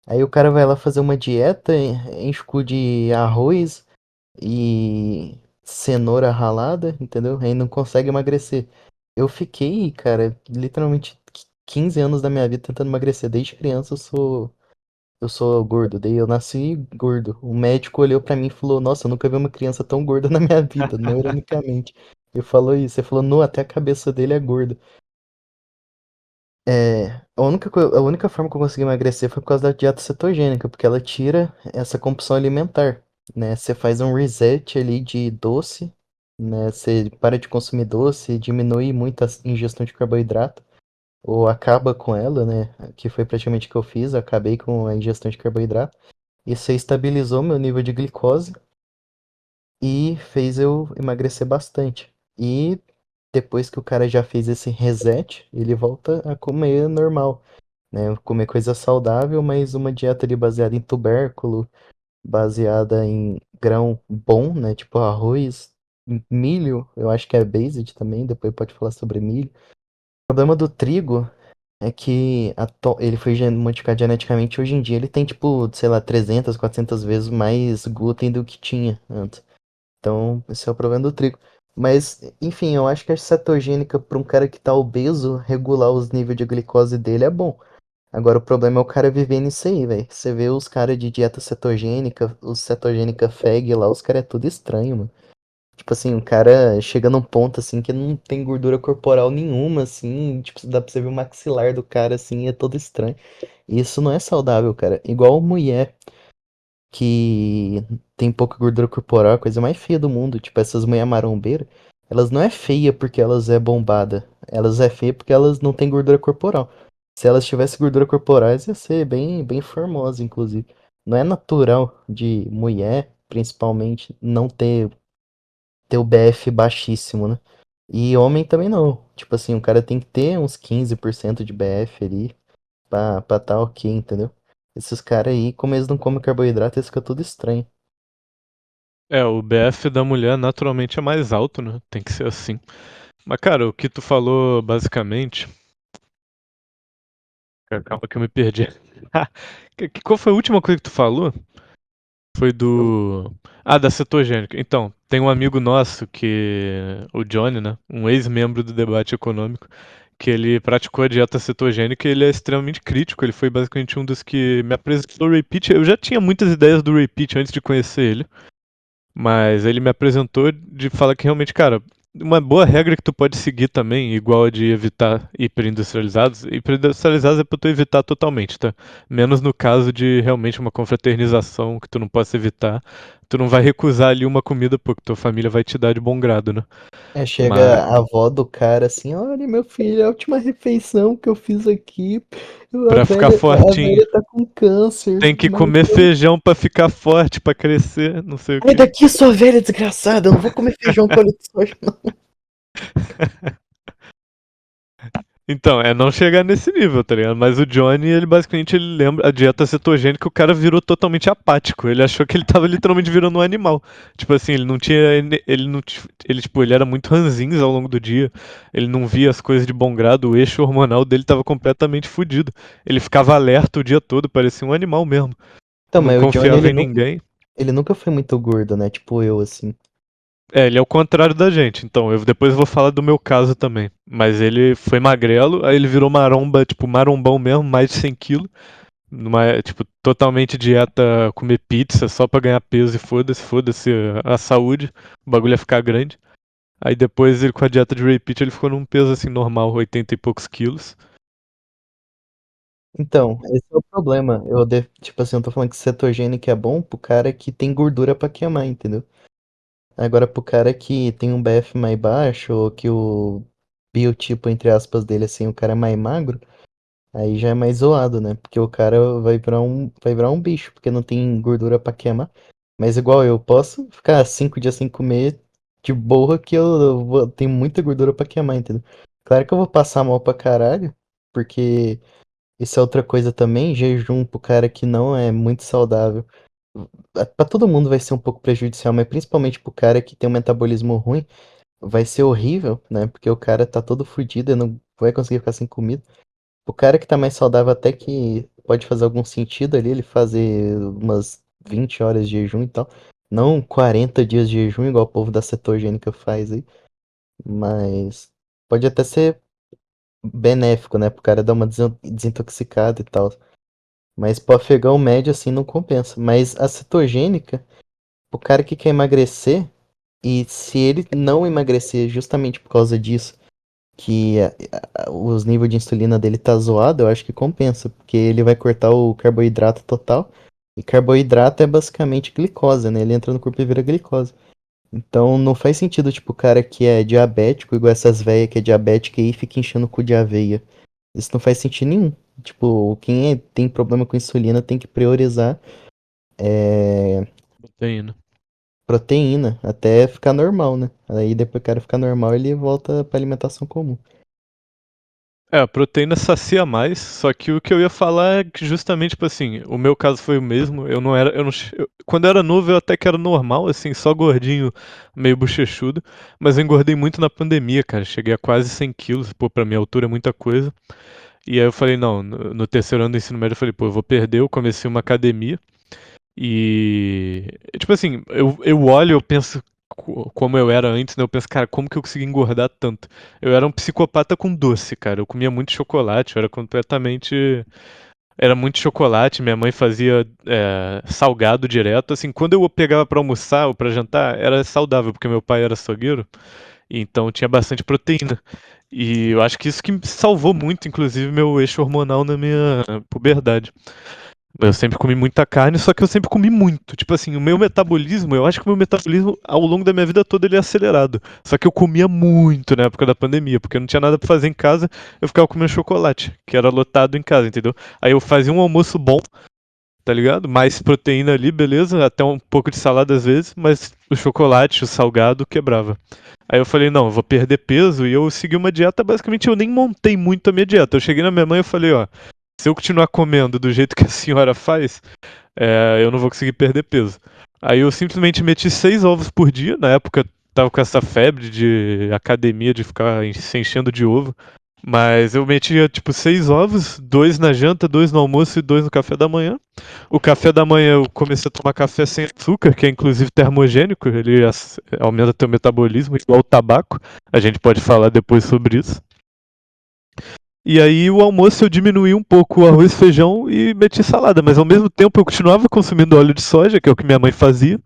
Aí o cara vai lá fazer uma dieta, enche o cu de arroz e cenoura ralada, entendeu? Aí não consegue emagrecer. Eu fiquei, cara, literalmente 15 anos da minha vida tentando emagrecer. Desde criança eu sou gordo, daí eu nasci gordo. O médico olhou pra mim e falou: Nossa, eu nunca vi uma criança tão gorda na minha vida, não ironicamente. Ele falou isso, ele falou: Não, até a cabeça dele é gorda. A única forma que eu consegui emagrecer foi por causa da dieta cetogênica, porque ela tira essa compulsão alimentar, né? Você faz um reset ali de doce, né? Você para de consumir doce, diminui muito a ingestão de carboidrato, ou acaba com ela, né? Que foi praticamente o que eu fiz, eu acabei com a ingestão de carboidrato. E você estabilizou meu nível de glicose e fez eu emagrecer bastante. E depois que o cara já fez esse reset, ele volta a comer normal, né? Comer coisa saudável, mas uma dieta ali baseada em tubérculo, baseada em grão bom, né? Tipo arroz, milho, eu acho que é based também, depois pode falar sobre milho. O problema do trigo é que ele foi modificado geneticamente, hoje em dia ele tem tipo, sei lá, 300, 400 vezes mais glúten do que tinha antes. Então, esse é o problema do trigo. Mas, enfim, eu acho que a cetogênica para um cara que tá obeso, regular os níveis de glicose dele é bom. Agora, o problema é o cara viver nisso aí, velho. Você vê os caras de dieta cetogênica, os cetogênica fag lá, os caras é tudo estranho, mano. Tipo assim, o cara chega num ponto assim que não tem gordura corporal nenhuma, assim. Tipo, dá pra você ver o maxilar do cara assim, é todo estranho. E isso não é saudável, cara. Igual mulher que tem pouca gordura corporal, a coisa mais feia do mundo. Tipo, essas mulher marombeira, elas não é feia porque elas é bombada. Elas é feia porque elas não têm gordura corporal. Se elas tivessem gordura corporal, ia ser bem, bem formosa, inclusive. Não é natural de mulher, principalmente, não ter o BF baixíssimo, né? E homem também não. Tipo assim, o cara tem que ter uns 15% de BF ali pra tá ok, entendeu? Esses caras aí, como eles não comem carboidrato, eles ficam tudo estranho. É, o BF da mulher naturalmente é mais alto, né? Tem que ser assim. Mas, cara, o que tu falou basicamente. Calma que eu me perdi. Qual foi a última coisa que tu falou? Foi do. Ah, da cetogênica. Então, tem um amigo nosso que. O Johnny, né? Um ex-membro do debate econômico. Que ele praticou a dieta cetogênica e ele é extremamente crítico. Ele foi basicamente um dos que me apresentou o Ray Peat. Eu já tinha muitas ideias do Ray Peat antes de conhecer ele. Mas ele me apresentou de falar que realmente, cara, uma boa regra que tu pode seguir também, igual a de evitar hiperindustrializados. Hiperindustrializados é pra tu evitar totalmente, tá? Menos no caso de realmente uma confraternização que tu não possa evitar. Tu não vai recusar ali uma comida porque tua família vai te dar de bom grado, né? Chega Mas a avó do cara assim, olha, meu filho, é a última refeição que eu fiz aqui, a pra ficar velha, a fortinho, velha tá com câncer, tem que mas comer feijão pra ficar forte, pra crescer, não sei o sai quê. daqui, sua velha desgraçada, eu não vou comer feijão com óleo de soja. Então, é não chegar nesse nível, tá ligado? Mas o Johnny, ele basicamente ele lembra a dieta cetogênica, o cara virou totalmente apático. Ele achou que ele tava literalmente virando um animal. Tipo assim, ele não tinha ele não ele tipo, ele era muito ranzinza ao longo do dia. Ele não via as coisas de bom grado, o eixo hormonal dele tava completamente fudido. Ele ficava alerta o dia todo, parecia um animal mesmo. Então, Não mas o Johnny, confiava em ninguém. ele nunca foi muito gordo, né? Tipo eu, assim. É, ele é o contrário da gente. Então, eu depois vou falar do meu caso também. Mas ele foi magrelo, aí ele virou maromba, tipo, marombão mesmo, mais de 100 quilos. Numa, tipo, totalmente dieta, comer pizza só pra ganhar peso e foda-se a saúde. O bagulho ia ficar grande. Aí depois, ele com a dieta de Ray Pitt, ele ficou num peso assim normal, 80 e poucos quilos. Então, esse é o problema. Tipo assim, eu tô falando que cetogênico é bom pro cara que tem gordura pra queimar, entendeu? Agora, pro cara que tem um BF mais baixo, ou que o biotipo, entre aspas, dele, assim, o cara é mais magro, aí já é mais zoado, né? Porque o cara vai virar um bicho, porque não tem gordura pra queimar. Mas igual eu, posso ficar 5 dias sem comer de boa que eu tenho muita gordura pra queimar, entendeu? Claro que eu vou passar mal pra caralho, porque isso é outra coisa também, jejum pro cara que não é muito saudável. Pra todo mundo vai ser um pouco prejudicial, mas principalmente pro cara que tem um metabolismo ruim, vai ser horrível, né? Porque o cara tá todo fudido e não vai conseguir ficar sem comida. O cara que tá mais saudável até que pode fazer algum sentido ali, ele fazer umas 20 horas de jejum e tal. Não 40 dias de jejum, igual o povo da cetogênica faz aí. Mas pode até ser benéfico, né? Pro cara dar uma desintoxicada e tal. Mas pro afegão médio, assim, não compensa. Mas a cetogênica, o cara que quer emagrecer, e se ele não emagrecer justamente por causa disso, que os níveis de insulina dele tá zoado, eu acho que compensa, porque ele vai cortar o carboidrato total. E carboidrato é basicamente glicose, né? Ele entra no corpo e vira glicose. Então não faz sentido, tipo, o cara que é diabético, igual essas velhas que é diabética e fica enchendo o cu de aveia. Isso não faz sentido nenhum. Tipo, quem tem problema com insulina tem que priorizar Proteína. proteína até ficar normal, né? Aí depois que o cara ficar normal, ele volta pra alimentação comum. É, a proteína sacia mais, só que o que eu ia falar é que justamente, tipo assim, o meu caso foi o mesmo, eu não era, eu não, quando eu era novo eu até que era normal, assim, só gordinho, meio bochechudo, mas eu engordei muito na pandemia, cara, cheguei a quase 100 quilos, pô, pra minha altura é muita coisa, e aí eu falei, não, no terceiro ano do ensino médio eu falei, pô, eu vou perder, eu comecei uma academia, e, tipo assim, eu olho, eu penso como eu era antes, né? Eu penso, cara, como que eu consegui engordar tanto? Eu era um psicopata com doce, cara. Eu comia muito chocolate, eu era completamente. Era muito chocolate, minha mãe fazia salgado direto. Assim, quando eu pegava pra almoçar ou pra jantar, era saudável, porque meu pai era açougueiro, então tinha bastante proteína. E eu acho que isso que me salvou muito, inclusive, meu eixo hormonal na minha puberdade. Eu sempre comi muita carne, só que eu sempre comi muito. Tipo assim, o meu metabolismo, eu acho que o meu metabolismo ao longo da minha vida toda ele é acelerado. Só que eu comia muito na época da pandemia, porque eu não tinha nada pra fazer em casa, eu ficava comendo chocolate, que era lotado em casa, entendeu? Aí eu fazia um almoço bom, tá ligado? Mais proteína ali, beleza? Até um pouco de salada às vezes, mas o chocolate, o salgado quebrava. Aí eu falei, não, eu vou perder peso e eu segui uma dieta, basicamente eu nem montei muito a minha dieta. Eu cheguei na minha mãe e falei, ó, se eu continuar comendo do jeito que a senhora faz, eu não vou conseguir perder peso. Aí eu simplesmente meti 6 ovos por dia, na época eu tava com essa febre de academia, de ficar se enchendo de ovo. Mas eu metia tipo 6 ovos, dois na janta, dois no almoço e dois no café da manhã. O café da manhã eu comecei a tomar café sem açúcar, que é inclusive termogênico, ele aumenta teu metabolismo, igual o tabaco. A gente pode falar depois sobre isso. E aí o almoço eu diminuí um pouco o arroz, feijão e meti salada, mas ao mesmo tempo eu continuava consumindo óleo de soja, que é o que minha mãe fazia,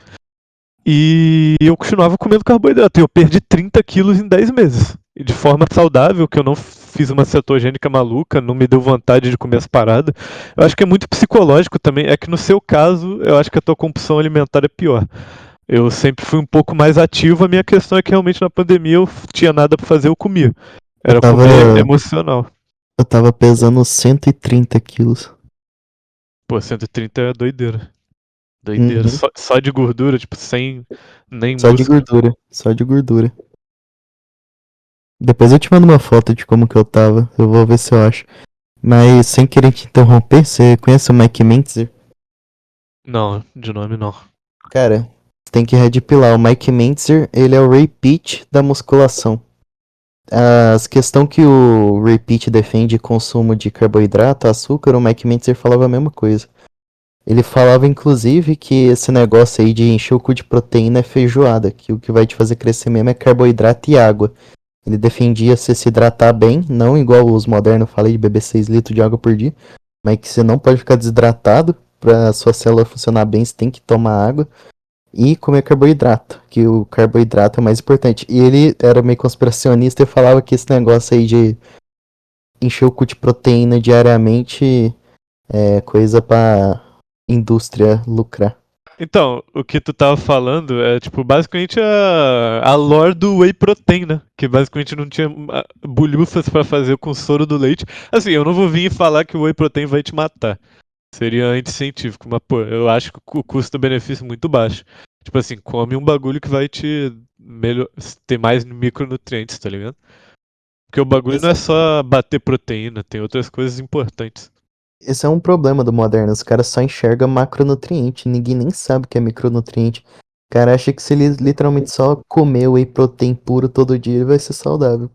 E eu continuava comendo carboidrato. E eu perdi 30 quilos em 10 meses. E de forma saudável, que eu não fiz uma cetogênica maluca, não me deu vontade de comer as paradas. Eu acho que é muito psicológico também. É que no seu caso, eu acho que a tua compulsão alimentar é pior. Eu sempre fui um pouco mais ativo. A minha questão é que realmente na pandemia eu tinha nada pra fazer, eu comia. Eu Era tava, comer emocional. eu tava pesando 130 quilos. Pô, 130 é doideira. Doideira. Uhum. Só de gordura, tipo, sem nem Só de músculo. gordura. Só de gordura. Depois eu te mando uma foto de como que eu tava. Eu vou ver se eu acho. Mas sem querer te interromper, você conhece o Mike Mentzer? Não, de nome não. Cara, tem que redipilar. O Mike Mentzer, ele é o Ray Peat da musculação. As questão que o Ray Peat defende consumo de carboidrato, açúcar, o Mike Mentzer falava a mesma coisa. Ele falava, inclusive, que esse negócio aí de encher o cu de proteína é feijoada, que o que vai te fazer crescer mesmo é carboidrato e água. Ele defendia você se hidratar bem, não igual os modernos falam de beber 6 litros de água por dia, mas que você não pode ficar desidratado. Para sua célula funcionar bem, você tem que tomar água e comer carboidrato, que o carboidrato é o mais importante. E ele era meio conspiracionista e falava que esse negócio aí de encher o cu de proteína diariamente é coisa pra indústria lucrar. Então, o que tu tava falando é, tipo, basicamente a lore do whey protein, né? Que basicamente não tinha bulhufas pra fazer com o soro do leite. Assim, eu não vou vir e falar que o whey protein vai te matar. Seria anticientífico, mas, pô, eu acho que o custo-benefício é muito baixo. Tipo assim, come um bagulho que vai te ter mais micronutrientes, tá ligado? Porque o bagulho não é Esse, só bater proteína, tem outras coisas importantes. esse é um problema do moderno, os caras só enxergam macronutriente, ninguém nem sabe o que é micronutriente. O cara acha que se ele literalmente só comer whey protein puro todo dia, ele vai ser saudável.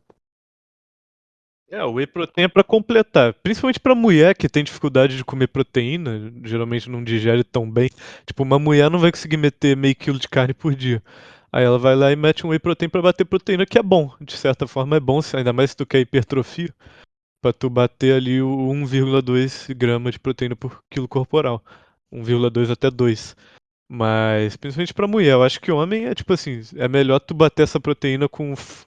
É, o whey protein é pra completar, principalmente pra mulher que tem dificuldade de comer proteína, geralmente não digere tão bem. Tipo, uma mulher não vai conseguir meter meio quilo de carne por dia. Aí ela vai lá e mete um whey protein pra bater proteína, que é bom. De certa forma é bom, ainda mais se tu quer hipertrofia, pra tu bater ali o 1,2 grama de proteína por quilo corporal. 1,2 até 2. Mas, principalmente pra mulher, eu acho que homem é tipo assim, é melhor tu bater essa proteína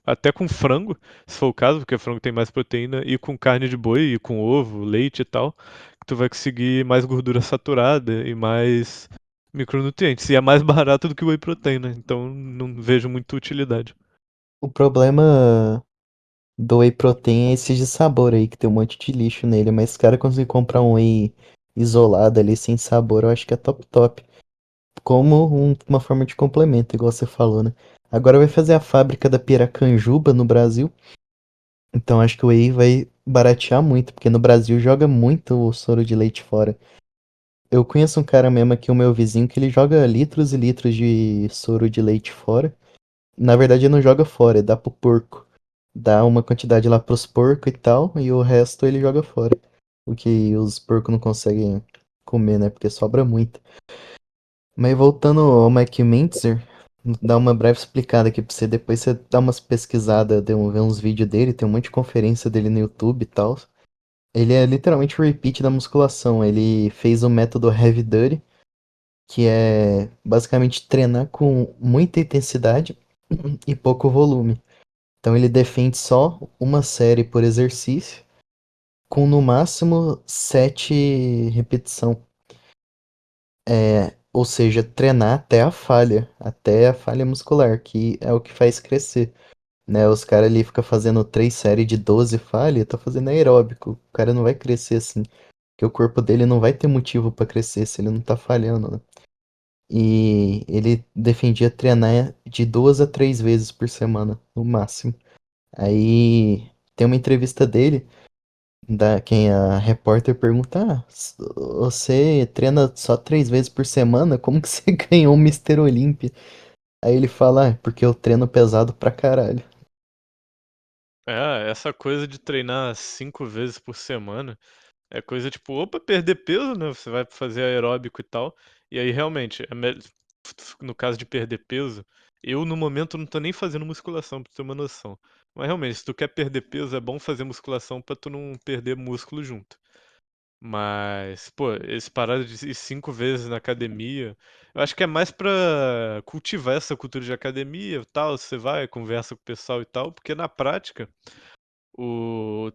até com frango, se for o caso, porque frango tem mais proteína, e com carne de boi, e com ovo, leite e tal, que tu vai conseguir mais gordura saturada e mais micronutrientes. E é mais barato do que o whey protein, né? Então não vejo muita utilidade. O problema do whey protein é esse de sabor aí, que tem um monte de lixo nele, mas se o cara conseguir comprar um whey isolado ali, sem sabor, eu acho que é top top. Como uma forma de complemento, igual você falou, né? Agora vai fazer a fábrica da Piracanjuba no Brasil, então acho que o whey vai baratear muito, porque no Brasil joga muito o soro de leite fora. Eu conheço um cara mesmo aqui, o meu vizinho, que ele joga litros e litros de soro de leite fora. Na verdade, ele não joga fora, ele dá pro porco. Dá uma quantidade lá pros porcos e tal, e o resto ele joga fora. O que os porcos não conseguem comer, né? Porque sobra muito. Mas voltando ao Mike Mentzer, dar uma breve explicada aqui pra você. Depois você dá umas pesquisadas, ver uns vídeos dele, tem um monte de conferência dele no YouTube e tal. Ele é literalmente o repeat da musculação. Ele fez o método Heavy Duty, que é basicamente treinar com muita intensidade e pouco volume. Então ele defende só uma série por exercício, com no máximo 7 repetição. Ou seja, treinar até a falha muscular, que é o que faz crescer. Né? Os caras ali ficam fazendo 3 séries de 12 falhas, tá fazendo aeróbico. O cara não vai crescer assim, porque o corpo dele não vai ter motivo pra crescer se ele não tá falhando, né? E ele defendia treinar de 2 a 3 vezes por semana, no máximo. Aí tem uma entrevista dele, quem a repórter pergunta: você treina só 3 vezes por semana? Como que você ganhou um Mister Olímpia? Aí ele fala: porque eu treino pesado pra caralho. É, essa coisa de treinar 5 vezes por semana. É coisa tipo, opa, perder peso, né? Você vai fazer aeróbico e tal. E aí realmente, no caso de perder peso, eu no momento não tô nem fazendo musculação, pra tu ter uma noção. Mas realmente, se tu quer perder peso, é bom fazer musculação pra tu não perder músculo junto. Mas, pô, esse parada de ir 5 vezes na academia, eu acho que é mais pra cultivar essa cultura de academia e tal. Você vai, conversa com o pessoal e tal, porque na prática,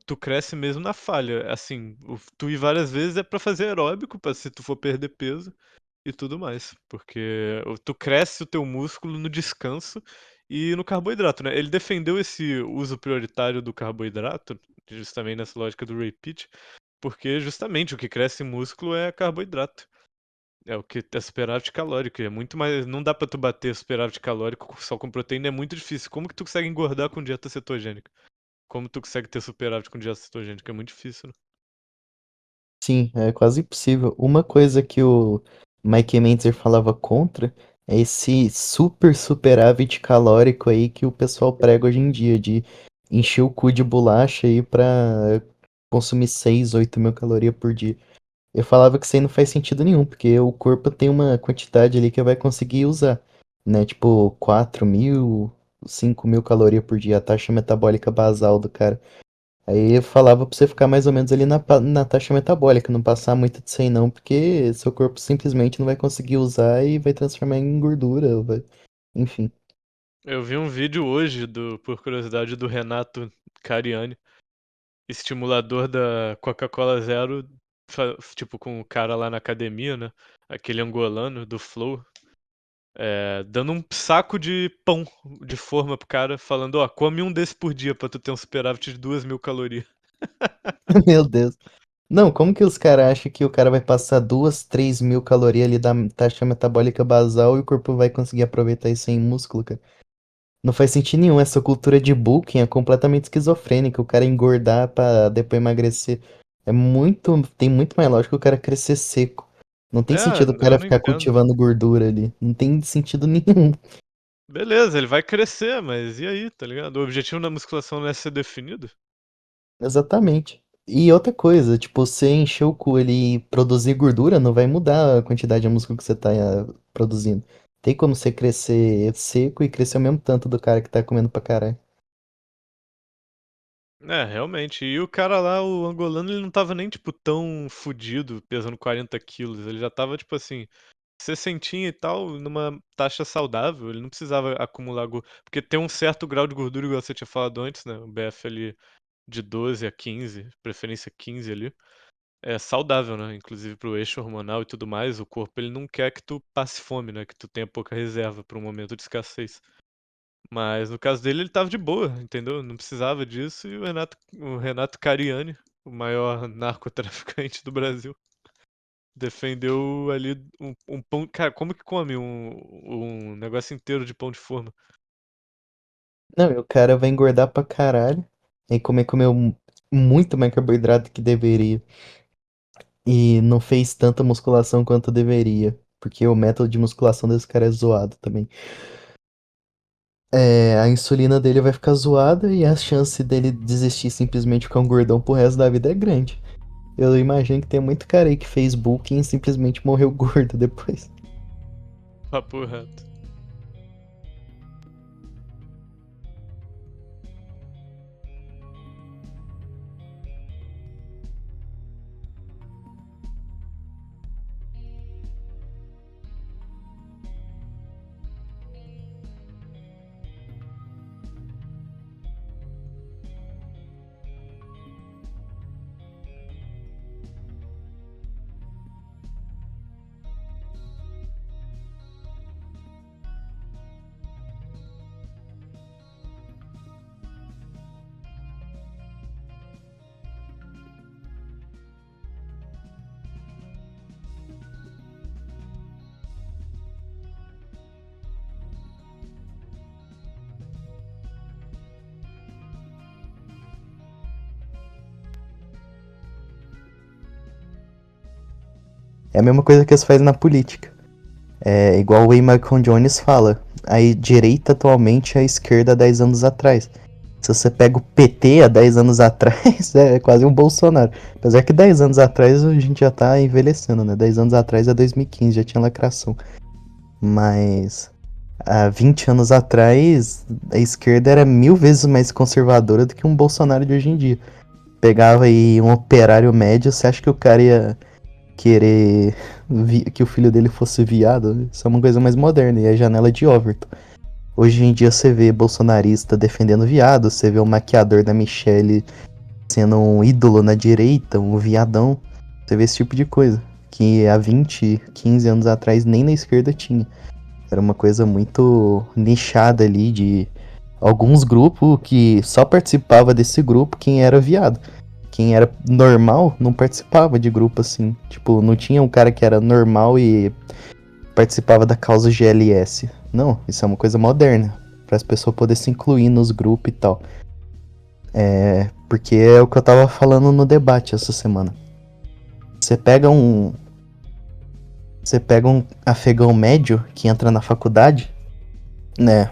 tu cresce mesmo na falha. Assim, tu ir várias vezes é pra fazer aeróbico, pra se tu for perder peso e tudo mais. Porque tu cresce o teu músculo no descanso e no carboidrato, né? Ele defendeu esse uso prioritário do carboidrato, justamente nessa lógica do Ray Pitt, porque justamente o que cresce músculo é carboidrato. É o que é superávit calórico. E é muito mais. Não dá pra tu bater superávit calórico só com proteína, é muito difícil. Como que tu consegue engordar com dieta cetogênica? Como tu consegue ter superávit com dieta cetogênica? É muito difícil, né? Sim, é quase impossível. Uma coisa que o Mike Mentzer falava contra é esse super superávit calórico aí que o pessoal prega hoje em dia, de encher o cu de bolacha aí pra consumir 6, 8 mil calorias por dia. Eu falava que isso aí não faz sentido nenhum, porque o corpo tem uma quantidade ali que vai conseguir usar, né? Tipo, 4 mil, 5 mil calorias por dia, a taxa metabólica basal do cara. Aí eu falava pra você ficar mais ou menos ali na taxa metabólica, não passar muito disso aí não, porque seu corpo simplesmente não vai conseguir usar e vai transformar em gordura, enfim. Eu vi um vídeo hoje, por curiosidade, do Renato Cariani, estimulador da Coca-Cola Zero, tipo, com o cara lá na academia, né? Aquele angolano do Flow, dando um saco de pão de forma pro cara, falando, ó, come um desse por dia pra tu ter um superávit de 2.000 calorias. Meu Deus. Não, como que os caras acham que o cara vai passar 2, 3 mil calorias ali da taxa metabólica basal e o corpo vai conseguir aproveitar isso em músculo, cara? Não faz sentido nenhum. Essa cultura de bulking é completamente esquizofrênica. O cara engordar pra depois emagrecer. Tem muito mais lógica o cara crescer seco. Não tem sentido o Eu cara não ficar entendo. cultivando gordura ali. Não tem sentido nenhum. Beleza, ele vai crescer, mas e aí, tá ligado? O objetivo da musculação não é ser definido? Exatamente. E outra coisa, tipo, você encher o cu ali e produzir gordura não vai mudar a quantidade de músculo que você tá produzindo. Tem como você crescer seco e crescer o mesmo tanto do cara que tá comendo pra caralho. É, realmente. E o cara lá, o angolano, ele não tava nem, tipo, tão fudido, pesando 40 quilos. Ele já tava, tipo assim, 60 e tal, numa taxa saudável. Ele não precisava acumular gordura. Porque tem um certo grau de gordura, igual você tinha falado antes, né? O BF ali de 12 a 15, preferência 15 ali. É saudável, né? Inclusive pro eixo hormonal e tudo mais. O corpo, ele não quer que tu passe fome, né? Que tu tenha pouca reserva para um momento de escassez. Mas no caso dele, ele tava de boa, entendeu? Não precisava disso. E o Renato Cariani, o maior narcotraficante do Brasil, defendeu ali um pão. Cara, como que come um negócio inteiro de pão de forma? Não, e o cara vai engordar pra caralho. E comeu muito mais carboidrato que deveria. E não fez tanta musculação quanto deveria. Porque o método de musculação desse cara é zoado também. É, a insulina dele vai ficar zoada e a chance dele desistir simplesmente ficar um gordão pro resto da vida é grande. Eu imagino que tem muito cara aí que fez bulking e simplesmente morreu gordo depois. Papo reto. É a mesma coisa que eles fazem na política. É igual o Michael Jones fala. A direita atualmente é a esquerda há 10 anos atrás. Se você pega o PT há 10 anos atrás, é quase um Bolsonaro. Apesar que 10 anos atrás a gente já tá envelhecendo, né? 10 anos atrás é 2015, já tinha lacração. Mas há 20 anos atrás, a esquerda era 1000 vezes mais conservadora do que um Bolsonaro de hoje em dia. pegava aí um operário médio, você acha que o cara ia querer que o filho dele fosse viado? Isso é uma coisa mais moderna, e é a janela de Overton. Hoje em dia você vê bolsonarista defendendo viado, você vê o maquiador da Michelle sendo um ídolo na direita, um viadão. Você vê esse tipo de coisa. Que há 20, 15 anos atrás nem na esquerda tinha. Era uma coisa muito nichada ali de alguns grupos que só participava desse grupo quem era viado. Quem era normal não participava de grupo assim. Tipo, não tinha um cara que era normal e participava da causa GLS. Não, isso é uma coisa moderna. Para as pessoas poderem se incluir nos grupos e tal. Porque é o que eu tava falando no debate essa semana. Você pega um. Você pega um afegão médio que entra na faculdade, né?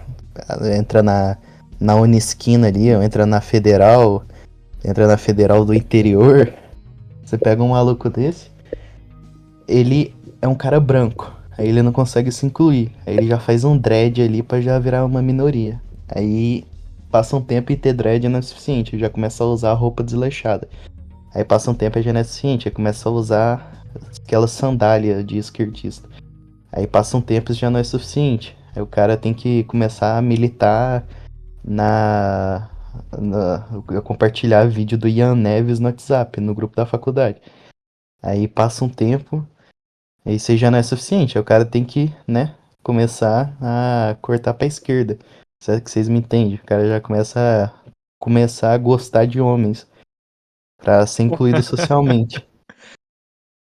Entra na Unisquina ali, ou entra na Federal do interior. Você pega um maluco desse, ele é um cara branco. Aí ele não consegue se incluir. Aí ele já faz um dread ali pra já virar uma minoria. Aí passa um tempo e ter dread não é suficiente. Já começa a usar roupa desleixada. Aí passa um tempo e já não é suficiente. Aí começa a usar aquela sandália de esquerdista. Aí passa um tempo e já não é suficiente. Aí o cara tem que começar a militar na. Compartilhar vídeo do Ian Neves no WhatsApp, no grupo da faculdade. Aí passa um tempo, aí isso já não é suficiente. Aí o cara tem que, né, começar a cortar pra esquerda. Será que vocês me entendem? O cara já começar a gostar de homens pra ser incluído socialmente.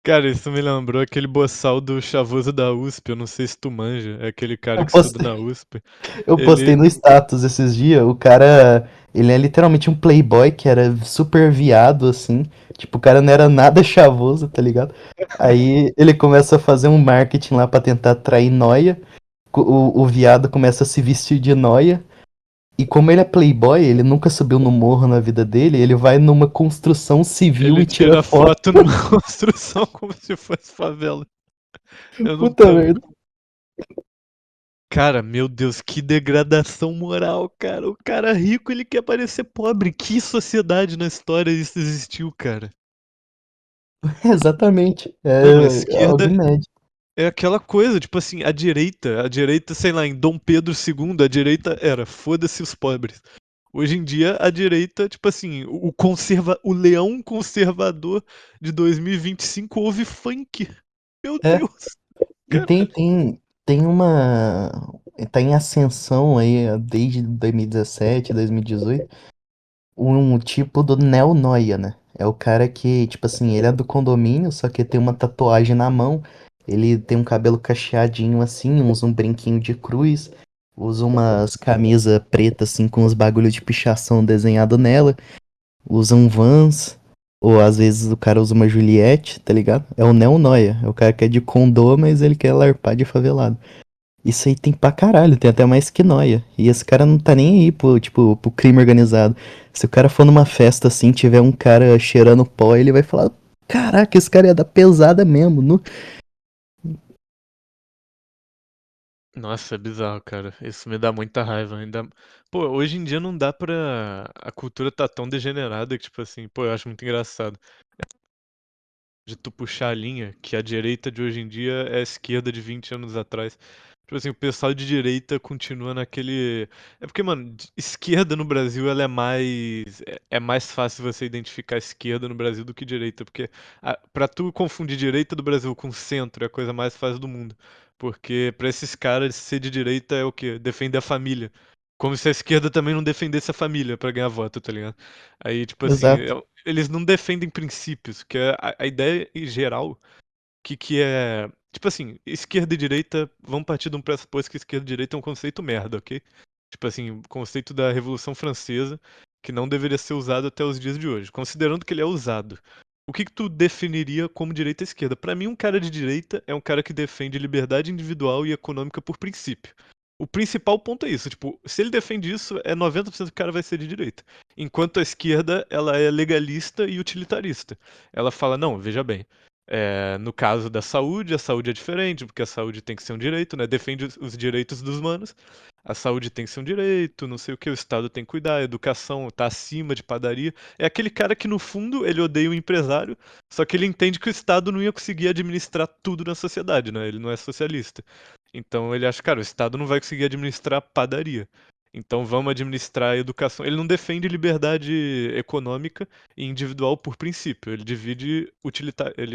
Cara, isso me lembrou aquele boçal do Chavoso da USP, eu não sei se tu manja, é aquele cara Eu que estuda postei, na USP. eu postei Ele. no status esses dias, o cara, ele é literalmente um playboy que era super viado, assim. Tipo, o cara não era nada chavoso, tá ligado? Aí ele começa a fazer um marketing lá pra tentar atrair nóia. O viado começa a se vestir de nóia. E como ele é playboy, ele nunca subiu no morro na vida dele, ele vai numa construção civil Ele e tira tira foto. foto numa construção como se fosse favela. Eu não Puta tô. merda. Cara, meu Deus, que degradação moral, cara. O cara rico, ele quer parecer pobre. Que sociedade na história isso existiu, cara? Exatamente. Mano, a É algo esquerda inédito. é aquela coisa, tipo assim, a direita, sei lá, em Dom Pedro II, a direita era foda-se os pobres. Hoje em dia, a direita, tipo assim, o leão conservador de 2025 ouve funk. Meu É. Deus, E cara. tem uma. Tá em ascensão aí desde 2017, 2018. Um tipo do Neo-Noia, né? É o cara que, tipo assim, ele é do condomínio, só que tem uma tatuagem na mão. Ele tem um cabelo cacheadinho assim, usa um brinquinho de cruz, usa umas camisas pretas assim com uns bagulho de pichação desenhado nela, usa um Vans, ou às vezes o cara usa uma Juliette, tá ligado? É o Neo-Noia, é o cara que é de condô, mas ele quer larpar de favelado. Isso aí tem pra caralho, tem até mais que nóia. E esse cara não tá nem aí pro, tipo, pro crime organizado. Se o cara for numa festa assim, tiver um cara cheirando pó, ele vai falar: Caraca, esse cara ia dar pesada mesmo. Nossa, é bizarro, cara. Isso me dá muita raiva. Ainda. Pô, hoje em dia não dá pra. A cultura tá tão degenerada que, tipo assim, pô, eu acho muito engraçado. De tu puxar a linha que a direita de hoje em dia é a esquerda de 20 anos atrás. Tipo assim, o pessoal de direita continua naquele. É porque, mano, esquerda no Brasil ela é mais. É mais fácil você identificar esquerda no Brasil do que direita. Porque pra tu confundir direita do Brasil com centro é a coisa mais fácil do mundo. Porque pra esses caras ser de direita é o quê? Defender a família. Como se a esquerda também não defendesse a família pra ganhar voto, tá ligado? Aí, tipo assim, Exato. eles não defendem princípios, que é a ideia em geral que é. Tipo assim, esquerda e direita vão partir de um pressuposto que esquerda e direita é um conceito merda, ok? Tipo assim, o conceito da Revolução Francesa, que não deveria ser usado até os dias de hoje. Considerando que ele é usado, o que tu definiria como direita e esquerda? Pra mim, um cara de direita é um cara que defende liberdade individual e econômica por princípio. O principal ponto é isso, tipo, se ele defende isso, é 90% do cara vai ser de direita. Enquanto a esquerda, ela é legalista e utilitarista. Ela fala, não, veja bem, no caso da saúde, a saúde é diferente, porque a saúde tem que ser um direito, né? Defende os direitos dos humanos. a saúde tem que ser um direito, não sei o que, o Estado tem que cuidar, a educação tá acima de padaria. É aquele cara que, no fundo, ele odeia o empresário, só que ele entende que o Estado não ia conseguir administrar tudo na sociedade, né? Ele não é socialista. Então ele acha, cara, o Estado não vai conseguir administrar a padaria. Então vamos administrar a educação. Ele não defende liberdade econômica e individual por princípio. Ele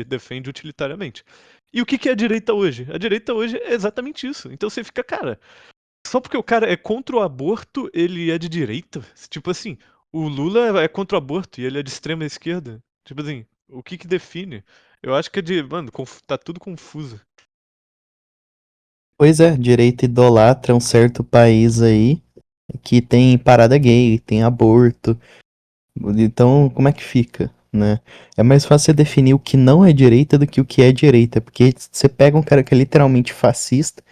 defende utilitariamente. E o que é a direita hoje? A direita hoje é exatamente isso. Então você fica, cara, só porque o cara é contra o aborto, ele é de direita? Tipo assim, o Lula é contra o aborto e ele é de extrema esquerda? Tipo assim, o que define? Eu acho que é de. Mano, tá tudo confuso. Pois é, direita idolatra um certo país aí que tem parada gay, tem aborto. Então, como é que fica, né? É mais fácil você definir o que não é direita do que o que é direita, porque você pega um cara que é literalmente fascista,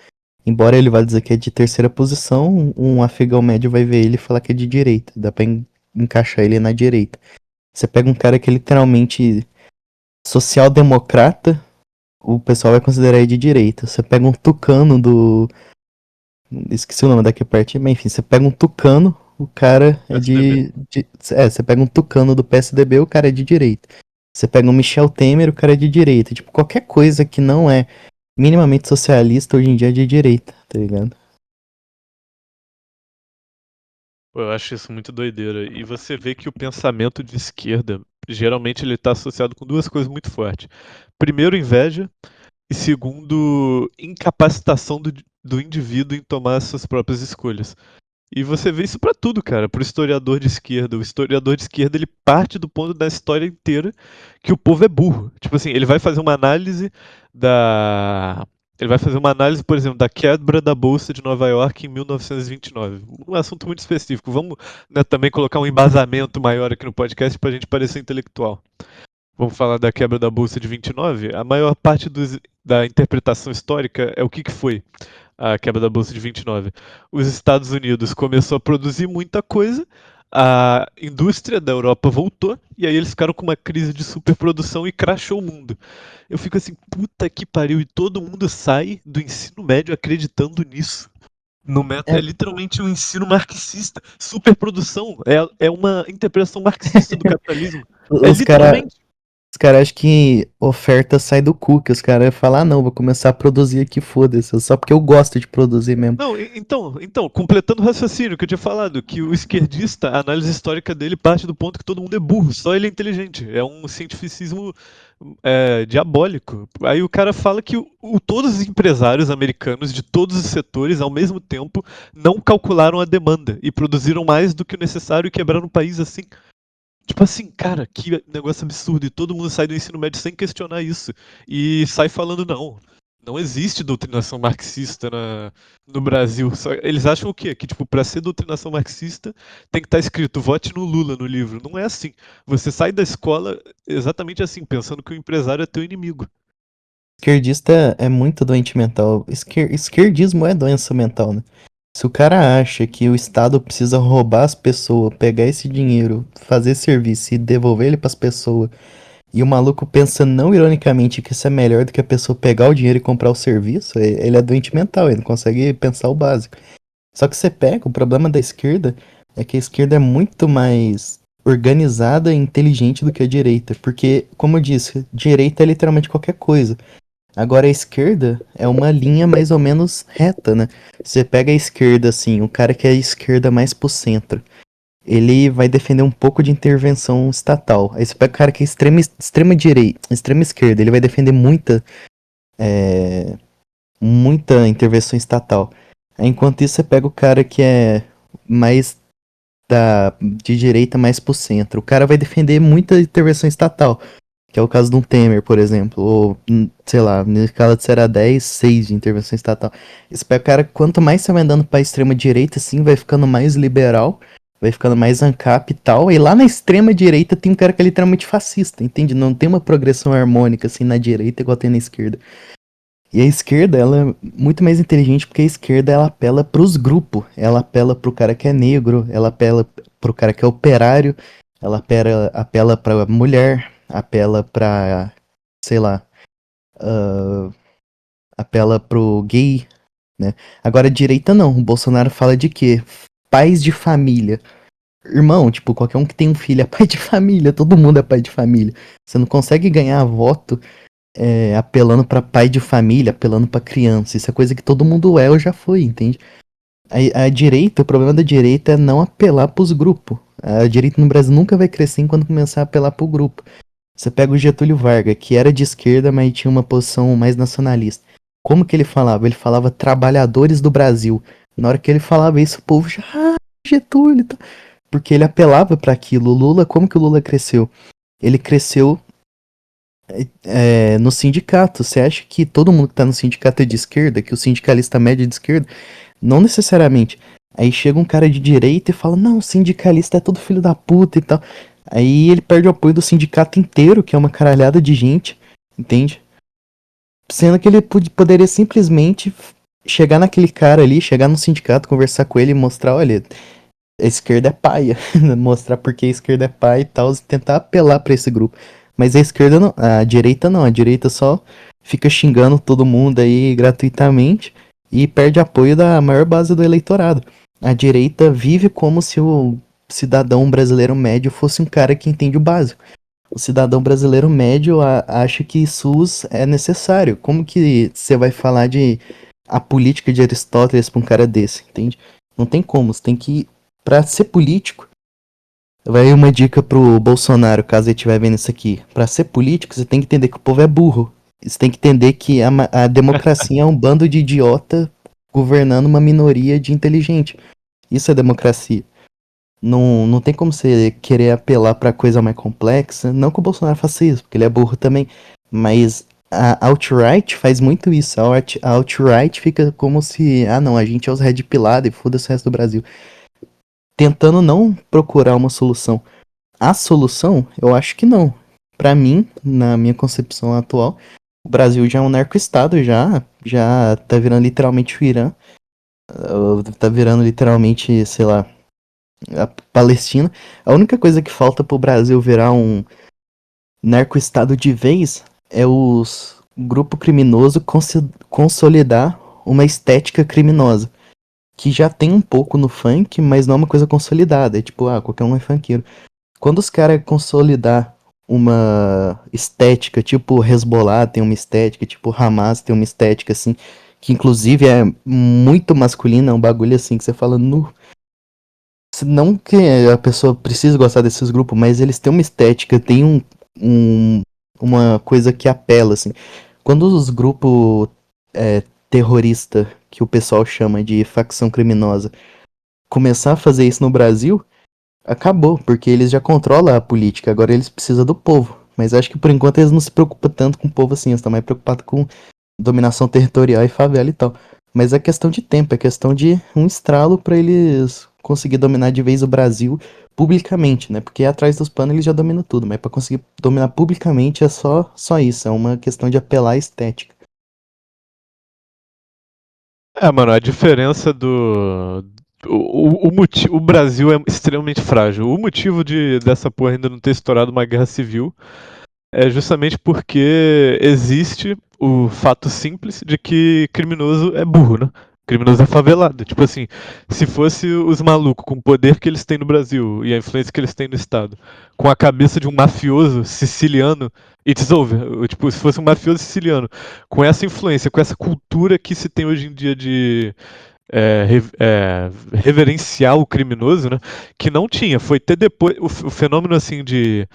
embora ele vá dizer que é de terceira posição, um afegão médio vai ver ele e falar que é de direita, dá pra encaixar ele na direita. Você pega um cara que é literalmente social-democrata, o pessoal vai considerar ele de direita. Você pega um tucano do... Esqueci o nome daquele partido, mas enfim, você pega um tucano, o cara é PSDB. você pega um tucano do PSDB, o cara é de direita. Você pega um Michel Temer, o cara é de direita. Tipo, qualquer coisa que não é minimamente socialista hoje em dia é de direita, tá ligado? Pô, eu acho isso muito doideira. E você vê que o pensamento de esquerda, geralmente ele tá associado com duas coisas muito fortes. Primeiro, inveja. E segundo, incapacitação do indivíduo em tomar as suas próprias escolhas. E você vê isso pra tudo, cara, pro historiador de esquerda. O historiador de esquerda, ele parte do ponto da história inteira que o povo é burro. Tipo assim, ele vai fazer uma análise da... Ele vai fazer uma análise, por exemplo, da quebra da Bolsa de Nova York em 1929. Um assunto muito específico. Vamos, né, também colocar um embasamento maior aqui no podcast pra gente parecer intelectual. Vamos falar da quebra da Bolsa de 29. A maior parte da interpretação histórica é o que foi a quebra da Bolsa de 29. Os Estados Unidos começou a produzir muita coisa, a indústria da Europa voltou, e aí eles ficaram com uma crise de superprodução e crashou o mundo. Eu fico assim, puta que pariu, e todo mundo sai do ensino médio acreditando nisso. No meta É, é literalmente um ensino marxista. Superprodução é uma interpretação marxista do capitalismo. É os caras literalmente. os cara acham que oferta sai do cu, que os caras falam, ah não, vou começar a produzir aqui, foda-se, só porque eu gosto de produzir mesmo. Não, então, completando o raciocínio que eu tinha falado, que o esquerdista, a análise histórica dele parte do ponto que todo mundo é burro, só ele é inteligente. É um cientificismo diabólico. Aí o cara fala que todos os empresários americanos de todos os setores, ao mesmo tempo, não calcularam a demanda e produziram mais do que o necessário e quebraram o país assim. Tipo assim, cara, que negócio absurdo. E todo mundo sai do ensino médio sem questionar isso. E sai falando, não. Não existe doutrinação marxista no Brasil. Eles acham o quê? Que, tipo, pra ser doutrinação marxista tem que estar escrito vote no Lula no livro. Não é assim. Você sai da escola exatamente assim, pensando que o empresário é teu inimigo. Esquerdista é muito doente mental. Esquerdismo é doença mental, né? Se o cara acha que o Estado precisa roubar as pessoas, pegar esse dinheiro, fazer serviço e devolver ele pras pessoas, e o maluco pensa não ironicamente que isso é melhor do que a pessoa pegar o dinheiro e comprar o serviço, ele é doente mental, ele não consegue pensar o básico. Só que você pega, o problema da esquerda é que a esquerda é muito mais organizada e inteligente do que a direita, porque, como eu disse, direita é literalmente qualquer coisa. Agora a esquerda é uma linha mais ou menos reta, né? Você pega a esquerda assim, o cara que é a esquerda mais pro centro, ele vai defender um pouco de intervenção estatal. Aí você pega o cara que é extrema direita, extrema esquerda, ele vai defender muita intervenção estatal. Aí, enquanto isso você pega o cara que é mais de direita mais pro centro. O cara vai defender muita intervenção estatal. Que é o caso de um Temer, por exemplo. Ou, sei lá, na escala de 0 a 10, 6 de intervenção estatal. Esse cara, quanto mais você vai andando pra extrema direita, assim, vai ficando mais liberal, vai ficando mais ANCAP e tal. E lá na extrema direita tem um cara que é literalmente fascista, entende? Não tem uma progressão harmônica, assim, na direita igual tem na esquerda. E a esquerda, ela é muito mais inteligente porque a esquerda, ela apela pros grupos. Ela apela pro cara que é negro, ela apela pro cara que é operário, ela apela pra mulher, apela pra, sei lá, apela pro gay, né? Agora a direita não, o Bolsonaro fala de quê? Pais de família. Irmão, tipo, qualquer um que tem um filho é pai de família, todo mundo é pai de família. Você não consegue ganhar voto apelando pra pai de família, apelando pra criança. Isso é coisa que todo mundo é ou já foi, entende? A direita, o problema da direita é não apelar pros grupos. A direita no Brasil nunca vai crescer enquanto começar a apelar pro grupo. Você pega o Getúlio Vargas, que era de esquerda, mas tinha uma posição mais nacionalista. Como que ele falava? Ele falava trabalhadores do Brasil. Na hora que ele falava isso, o povo já, Getúlio, tá? Porque ele apelava para aquilo. O Lula, como que o Lula cresceu? Ele cresceu no sindicato. Você acha que todo mundo que tá no sindicato é de esquerda? Que o sindicalista médio é de esquerda? Não necessariamente. Aí chega um cara de direita e fala, não, sindicalista é todo filho da puta e tal. Aí ele perde o apoio do sindicato inteiro, que é uma caralhada de gente, entende? Sendo que ele poderia simplesmente chegar naquele cara ali, chegar no sindicato, conversar com ele e mostrar, olha, a esquerda é paia. Mostrar porque a esquerda é paia e tal, tentar apelar pra esse grupo. Mas a esquerda não, a direita não, a direita só fica xingando todo mundo aí gratuitamente e perde apoio da maior base do eleitorado. A direita vive como se o cidadão brasileiro médio fosse um cara que entende o básico. O cidadão brasileiro médio acha que SUS é necessário. Como que você vai falar de a política de Aristóteles pra um cara desse, entende? Não tem como, você tem que, pra ser político, vai uma dica pro Bolsonaro, caso ele estiver vendo isso aqui. Pra ser político, você tem que entender que o povo é burro. Você tem que entender que a democracia é um bando de idiota governando uma minoria de inteligente. Isso é democracia. Não tem como você querer apelar pra coisa mais complexa. Não que o Bolsonaro faça isso, porque ele é burro também. Mas a alt-right faz muito isso. A alt-right fica como se, não, a gente é os red pilado e foda-se o resto do Brasil. Tentando não procurar uma solução. A solução, eu acho que não. Pra mim, na minha concepção atual, o Brasil já é um narco-estado, já tá virando literalmente o Irã. Tá virando literalmente, sei lá, a Palestina. A única coisa que falta pro Brasil virar um narco-estado de vez é o grupo criminoso consolidar uma estética criminosa. Que já tem um pouco no funk, mas não é uma coisa consolidada. É tipo, qualquer um é funkeiro. Quando os caras consolidar uma estética, tipo Hezbollah tem uma estética, tipo Hamas tem uma estética assim, que inclusive é muito masculina, é um bagulho assim que você fala nu. Não que a pessoa precise gostar desses grupos, mas eles têm uma estética, tem uma coisa que apela, assim. Quando os grupos terrorista, que o pessoal chama de facção criminosa, começar a fazer isso no Brasil, acabou, porque eles já controlam a política, agora eles precisam do povo. Mas acho que por enquanto eles não se preocupam tanto com o povo assim, eles estão mais preocupados com dominação territorial e favela e tal. Mas é questão de tempo, é questão de um estralo pra eles conseguir dominar de vez o Brasil publicamente, né? Porque atrás dos panos eles já dominam tudo, mas pra conseguir dominar publicamente é só isso, é uma questão de apelar à estética. Mano, a diferença do. O Brasil é extremamente frágil. O motivo dessa porra ainda não ter estourado uma guerra civil é justamente porque existe o fato simples de que criminoso é burro, né? Criminoso é favelado. Tipo assim, se fosse os malucos com o poder que eles têm no Brasil e a influência que eles têm no Estado, com a cabeça de um mafioso siciliano, it's over. Tipo, se fosse um mafioso siciliano, com essa influência, com essa cultura que se tem hoje em dia de reverenciar o criminoso, né? Que não tinha. Foi ter depois o fenômeno assim de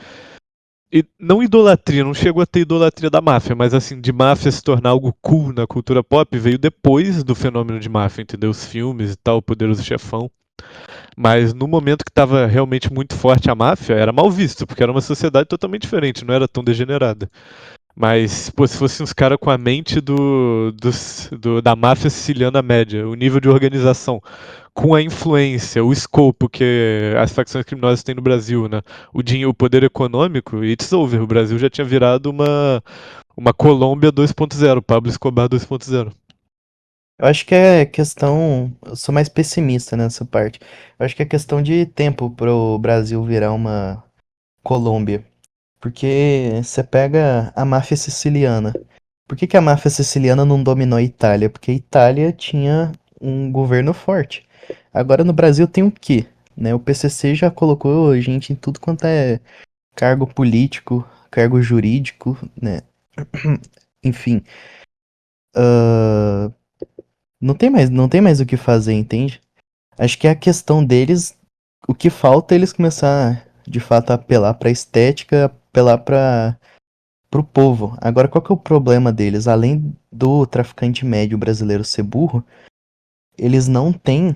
não idolatria, não chegou a ter idolatria da máfia, mas assim, de máfia se tornar algo cool na cultura pop veio depois do fenômeno de máfia, entendeu? Os filmes e tal, o Poderoso Chefão. Mas no momento que estava realmente muito forte a máfia, era mal visto, porque era uma sociedade totalmente diferente, não era tão degenerada. Mas, pô, se fossem uns caras com a mente da máfia siciliana média, o nível de organização, com a influência, o escopo que as facções criminosas têm no Brasil, né? O dinheiro, o poder econômico, it's over. O Brasil já tinha virado uma Colômbia 2.0, Pablo Escobar 2.0. Eu acho que é questão. Eu sou mais pessimista nessa parte. Eu acho que é questão de tempo pro Brasil virar uma Colômbia. Porque você pega a máfia siciliana. Por que que a máfia siciliana não dominou a Itália? Porque a Itália tinha um governo forte. Agora no Brasil tem o quê? Né? O PCC já colocou gente em tudo quanto é cargo político, cargo jurídico, né? Enfim, não tem mais o que fazer, entende? Acho que é a questão deles, o que falta é eles começar de fato a apelar pra estética, apelar para pro povo. Agora, qual que é o problema deles? Além do traficante médio brasileiro ser burro, eles não têm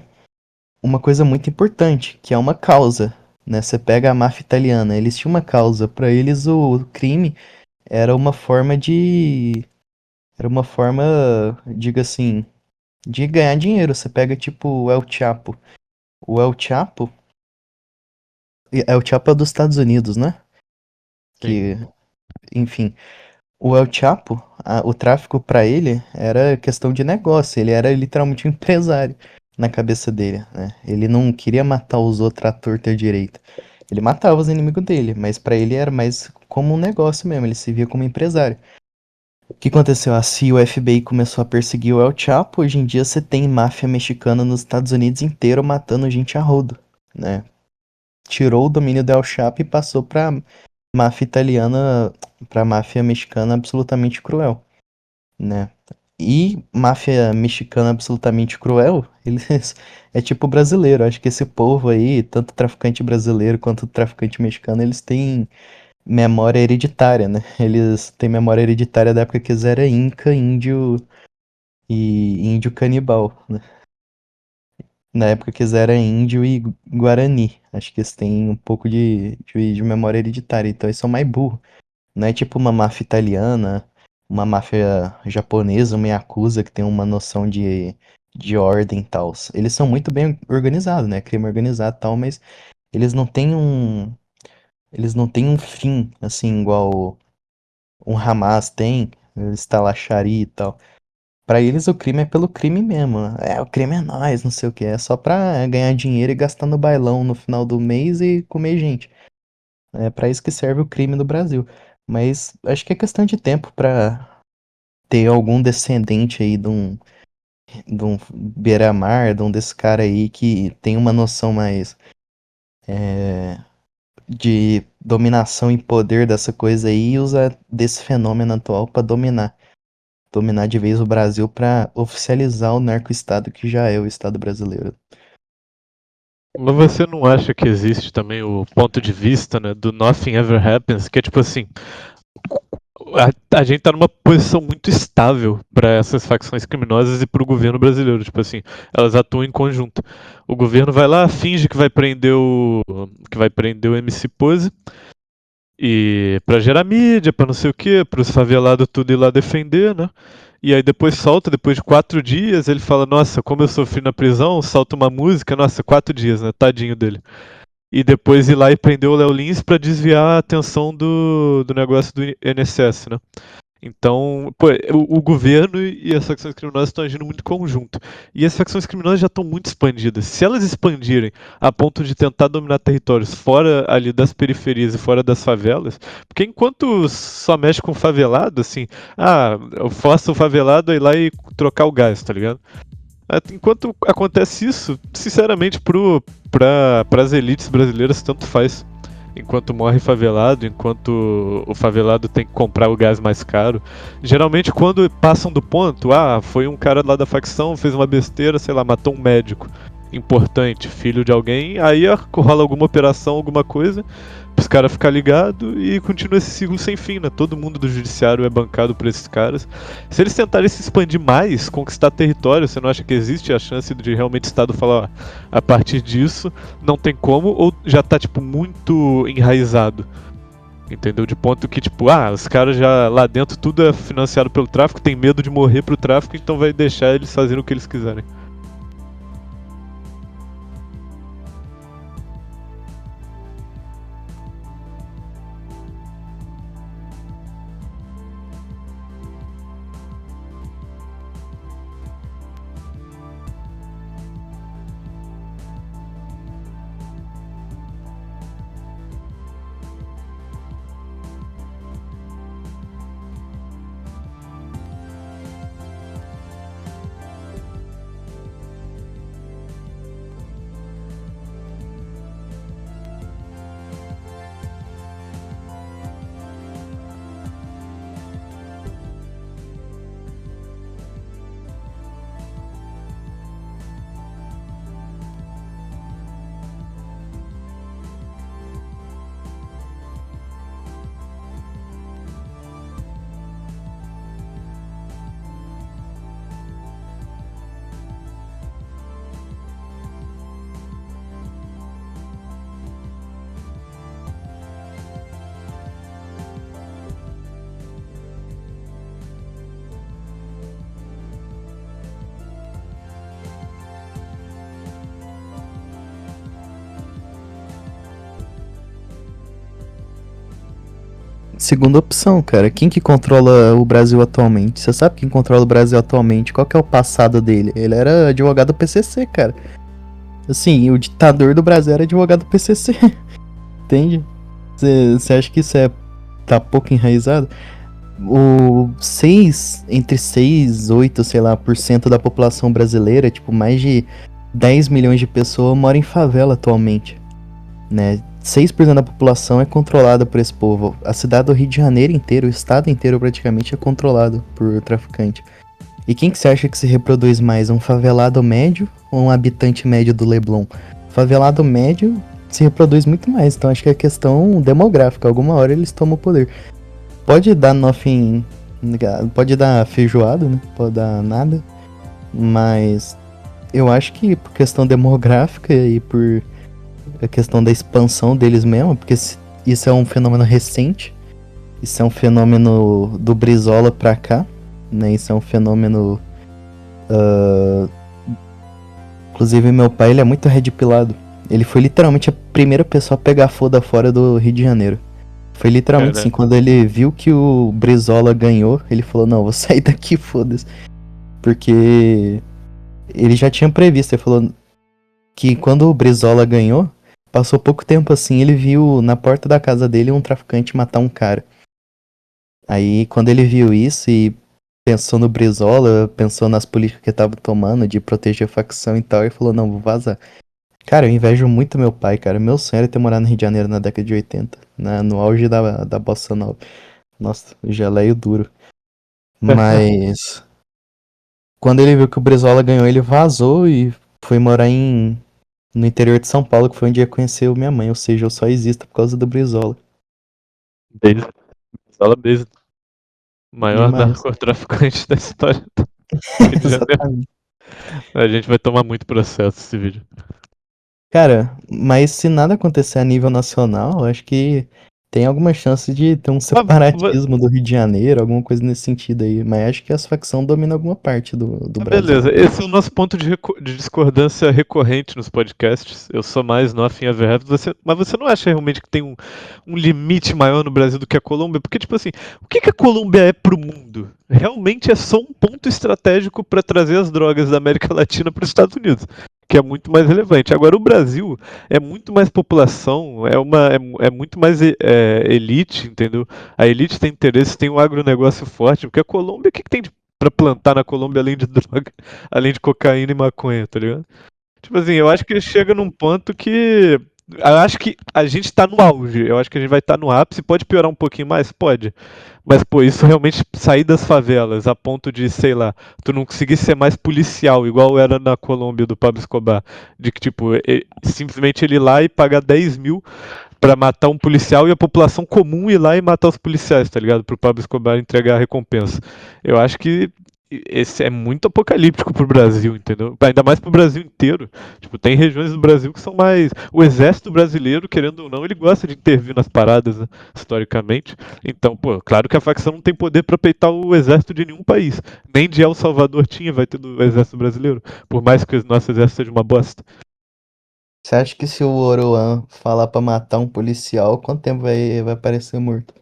uma coisa muito importante, que é uma causa, né? Você pega a máfia italiana, eles tinham uma causa. Para eles, o crime era uma forma de. Era uma forma, diga assim, de ganhar dinheiro. Você pega tipo o El Chapo. O El Chapo. El Chapo é dos Estados Unidos, né? Sim. Que, enfim. O El Chapo, o tráfico pra ele era questão de negócio. Ele era literalmente um empresário na cabeça dele, né? Ele não queria matar os outros à torta e à direita. Ele matava os inimigos dele, mas pra ele era mais como um negócio mesmo. Ele se via como empresário. O que aconteceu? A CIA e o FBI começou a perseguir o El Chapo. Hoje em dia você tem máfia mexicana nos Estados Unidos inteiro matando gente a rodo, né? Tirou o domínio do El Chapo e passou pra máfia italiana, pra máfia mexicana absolutamente cruel, né? E máfia mexicana absolutamente cruel, eles é tipo brasileiro. Acho que esse povo aí, tanto traficante brasileiro quanto traficante mexicano, eles têm memória hereditária, né? Eles têm memória hereditária da época que eles eram Inca, índio e índio canibal, né? Na época que eles eram índio e guarani. Acho que eles têm um pouco de memória hereditária, então eles são mais burros. Não é tipo uma máfia italiana, uma máfia japonesa, uma yakuza que tem uma noção de ordem e tal. Eles são muito bem organizados, né? Crime organizado e tal, mas eles não têm um. Eles não têm um fim, assim, igual um Hamas tem, estalachari e tal. Pra eles o crime é pelo crime mesmo. É, o crime é nós, não sei o que. É só pra ganhar dinheiro e gastar no bailão no final do mês e comer gente. É pra isso que serve o crime do Brasil. Mas acho que é questão de tempo pra ter algum descendente aí de um beira-mar, de um desse cara aí que tem uma noção mais de dominação e poder dessa coisa aí e usa desse fenômeno atual pra dominar de vez o Brasil pra oficializar o narco-estado que já é o Estado brasileiro. Mas você não acha que existe também o ponto de vista, né, do nothing ever happens, que é tipo assim, a gente tá numa posição muito estável para essas facções criminosas e para o governo brasileiro, tipo assim, elas atuam em conjunto. O governo vai lá, finge que vai prender o MC Pose e para gerar mídia, para não sei o quê, para os favelados tudo ir lá defender, né? E aí depois solta, depois de 4 dias, ele fala, nossa, como eu sofri na prisão, solta uma música, nossa, 4 dias, né? Tadinho dele. E depois ir lá e prender o Léo Lins pra desviar a atenção do negócio do INSS, né? Então, pô, o governo e as facções criminosas estão agindo muito em conjunto. E as facções criminosas já estão muito expandidas. Se elas expandirem a ponto de tentar dominar territórios fora ali das periferias e fora das favelas, porque enquanto só mexe com favelado, assim, eu faço o favelado ir lá e trocar o gás, tá ligado? Enquanto acontece isso, sinceramente, para as elites brasileiras, tanto faz. Enquanto morre favelado, enquanto o favelado tem que comprar o gás mais caro. Geralmente, quando passam do ponto, foi um cara lá da facção, fez uma besteira, sei lá, matou um médico importante, filho de alguém, aí rola alguma operação, alguma coisa, os caras ficam ligados e continua esse ciclo sem fim, né? Todo mundo do judiciário é bancado por esses caras. Se eles tentarem se expandir mais, conquistar território, você não acha que existe a chance de realmente o Estado falar, ó, a partir disso não tem como, ou já tá, tipo, muito enraizado? Entendeu? De ponto que, tipo, os caras já lá dentro tudo é financiado pelo tráfico, tem medo de morrer pro tráfico, então vai deixar eles fazerem o que eles quiserem. segunda opção, cara. Quem que controla o Brasil atualmente? Você sabe quem controla o Brasil atualmente? Qual que é o passado dele? Ele era advogado do PCC, cara. Assim, o ditador do Brasil era advogado do PCC. Entende? Você acha que isso tá pouco enraizado? Entre 6 8 sei lá, por cento da população brasileira, tipo, mais de 10 milhões de pessoas moram em favela atualmente, né? 6% da população é controlada por esse povo. A cidade do Rio de Janeiro inteiro, o estado inteiro praticamente é controlado por traficante. E quem que você acha que se reproduz mais, um favelado médio ou um habitante médio do Leblon? Favelado médio se reproduz muito mais, então acho que é questão demográfica. Alguma hora eles tomam o poder. Pode dar nothing. Pode dar feijoada, né? Pode dar nada. Mas eu acho que por questão demográfica e por a questão da expansão deles mesmo, porque isso é um fenômeno recente. Isso é um fenômeno do Brizola pra cá, né? Isso é um fenômeno. Inclusive, meu pai, ele é muito red pilado. Ele foi literalmente a primeira pessoa a pegar foda fora do Rio de Janeiro. Foi literalmente assim, quando ele viu que o Brizola ganhou, ele falou, não, vou sair daqui, foda-se. Porque ele já tinha previsto, ele falou que quando o Brizola ganhou, passou pouco tempo assim, ele viu na porta da casa dele um traficante matar um cara. Aí, quando ele viu isso e pensou no Brizola, pensou nas políticas que ele tava tomando de proteger a facção e tal, ele falou, não, vou vazar. Cara, eu invejo muito meu pai, cara. Meu sonho era ter morado no Rio de Janeiro na década de 80, no auge da Bossa Nova. Nossa, geleio duro. Mas quando ele viu que o Brizola ganhou, ele vazou e foi morar no interior de São Paulo, que foi onde ele conheceu minha mãe. Ou seja, eu só existo por causa do Brizola. Beijo. Fala beijo. Maior Demais. narcotraficante da história do Rio de Janeiro. Exatamente. A gente vai tomar muito processo esse vídeo. Cara, mas se nada acontecer a nível nacional, acho que tem alguma chance de ter um separatismo do Rio de Janeiro, alguma coisa nesse sentido aí. Mas acho que essa facção domina alguma parte do Brasil. Beleza, esse é o nosso ponto de discordância recorrente nos podcasts. Eu sou mais Nothing Ever Have, mas você não acha realmente que tem um limite maior no Brasil do que a Colômbia? Porque, tipo assim, o que a Colômbia é pro mundo? Realmente é só um ponto estratégico para trazer as drogas da América Latina para os Estados Unidos, que é muito mais relevante. Agora, o Brasil é muito mais população, é muito mais elite, entendeu? A elite tem interesse, tem um agronegócio forte, porque a Colômbia, o que tem de pra plantar na Colômbia além de droga, além de cocaína e maconha, tá ligado? Tipo assim, eu acho que chega num ponto que. Eu acho que a gente tá no auge. Eu acho que a gente vai estar no ápice. Pode piorar um pouquinho mais? Pode. Mas, pô, isso realmente sair das favelas a ponto de, sei lá, tu não conseguir ser mais policial, igual era na Colômbia do Pablo Escobar. De que, tipo, simplesmente ele ir lá e pagar 10 mil pra matar um policial e a população comum ir lá e matar os policiais, tá ligado? Pro Pablo Escobar entregar a recompensa. Eu acho que esse é muito apocalíptico pro Brasil, entendeu? Ainda mais pro Brasil inteiro. Tipo, tem regiões do Brasil que são mais. O exército brasileiro, querendo ou não, ele gosta de intervir nas paradas, né? Historicamente. Então, pô, claro que a facção não tem poder pra peitar o exército de nenhum país. Nem de El Salvador tinha, vai ter do exército brasileiro. Por mais que o nosso exército seja uma bosta. Você acha que se o Oroan falar pra matar um policial, quanto tempo vai parecer morto?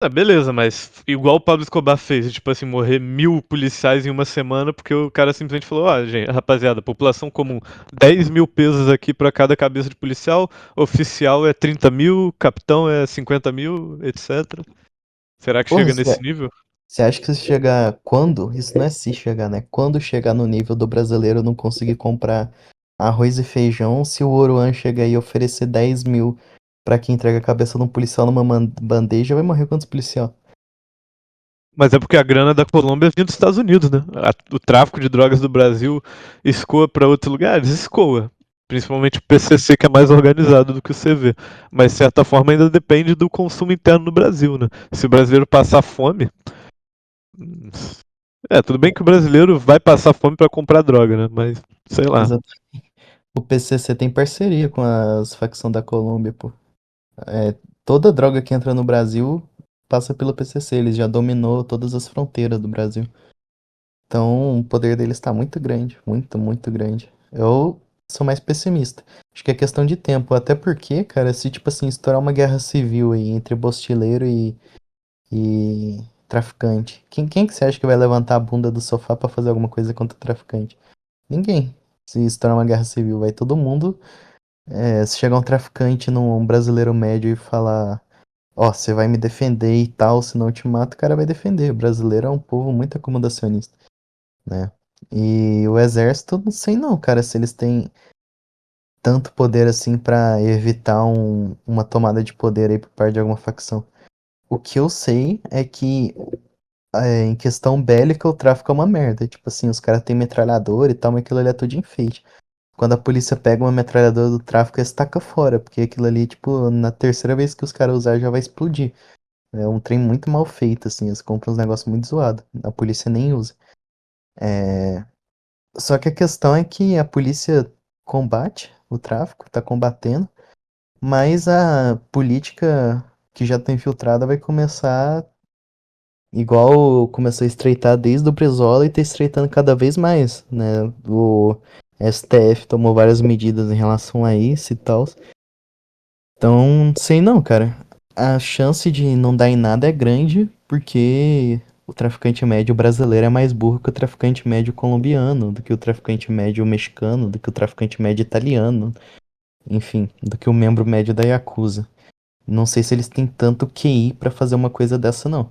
Ah, beleza, mas igual o Pablo Escobar fez, tipo assim, morrer 1.000 policiais em uma semana, porque o cara simplesmente falou, ó, gente, rapaziada, população comum, 10 mil pesos aqui pra cada cabeça de policial, oficial é 30 mil, capitão é 50 mil, etc. Será que Porra, chega nesse nível? você acha que se chegar. Quando? Isso não é se chegar, né? Quando chegar no nível do brasileiro não conseguir comprar arroz e feijão, se o Oruan chegar e oferecer 10 mil pra quem entrega a cabeça de um policial numa bandeja, vai morrer quantos policial? Mas é porque a grana da Colômbia vinha dos Estados Unidos, né? O tráfico de drogas do Brasil escoa pra outros lugares? Escoa. Principalmente o PCC, que é mais organizado do que o CV. Mas, de certa forma, ainda depende do consumo interno no Brasil, né? Se o brasileiro passar fome. Tudo bem que o brasileiro vai passar fome pra comprar droga, né? Mas, sei lá. Exato. O PCC tem parceria com as facções da Colômbia, pô. É, toda droga que entra no Brasil passa pelo PCC, eles já dominou todas as fronteiras do Brasil. Então, o poder deles tá muito grande, muito, muito grande. Eu, sou mais pessimista. Acho que é questão de tempo. Até porque, cara, se tipo assim, estourar uma guerra civil aí entre bostileiro e traficante, quem que você acha que vai levantar a bunda do sofá pra fazer alguma coisa contra o traficante? Ninguém. Se estourar uma guerra civil, vai todo mundo. Se chegar um traficante num brasileiro médio e falar, ó, você vai me defender e tal, senão eu te mato, o cara vai defender. O brasileiro é um povo muito acomodacionista, né? E o exército, não sei não, cara, se eles têm tanto poder assim pra evitar uma tomada de poder aí por parte de alguma facção. O que eu sei é que em questão bélica o tráfico é uma merda. Tipo assim, os caras têm metralhador e tal, mas aquilo ali é tudo enfeite. Quando a polícia pega uma metralhadora do tráfico, eles taca fora, porque aquilo ali, tipo, na terceira vez que os caras usar já vai explodir. É um trem muito mal feito, assim, eles compram uns negócios muito zoados. A polícia nem usa. É... Só que a questão é que a polícia combate o tráfico, tá combatendo, mas a política que já tá infiltrada vai começar igual começou a estreitar desde o Brizola e tá estreitando cada vez mais, né? O STF tomou várias medidas em relação a isso e tal. Então, sei não, cara. A chance de não dar em nada é grande porque o traficante médio brasileiro é mais burro que o traficante médio colombiano, do que o traficante médio mexicano, do que o traficante médio italiano, enfim, do que o membro médio da Yakuza. Não sei se eles têm tanto QI pra fazer uma coisa dessa, não.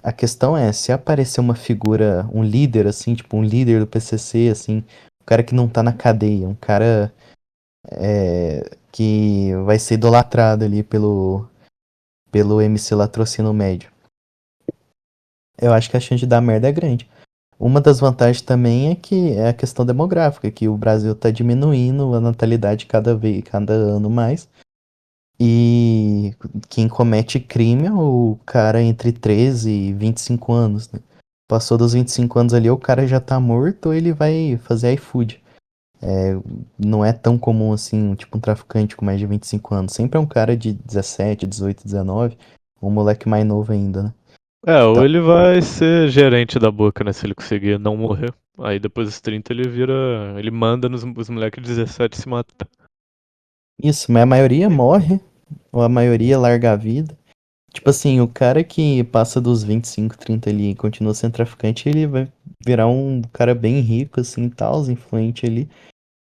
A questão é, se aparecer uma figura, um líder, assim, tipo, um líder do PCC, assim, um cara que não tá na cadeia, um cara que vai ser idolatrado ali pelo MC Latrocínio Médio. Eu acho que a chance de dar merda é grande. Uma das vantagens também é que é a questão demográfica, que o Brasil tá diminuindo a natalidade cada ano mais. E quem comete crime é o cara entre 13 e 25 anos, né? Passou dos 25 anos ali, o cara já tá morto ou ele vai fazer iFood. Não é tão comum assim, tipo um traficante com mais de 25 anos. Sempre é um cara de 17, 18, 19, um moleque mais novo ainda, né? Ou Então, ele vai ser gerente da boca, né? Se ele conseguir não morrer. Aí depois dos 30 ele vira. Ele manda nos os moleques de 17 se matar. isso, mas a maioria morre, ou a maioria larga a vida. Tipo assim, o cara que passa dos 25, 30 ali e continua sendo traficante, ele vai virar um cara bem rico, assim, tal, influente ali.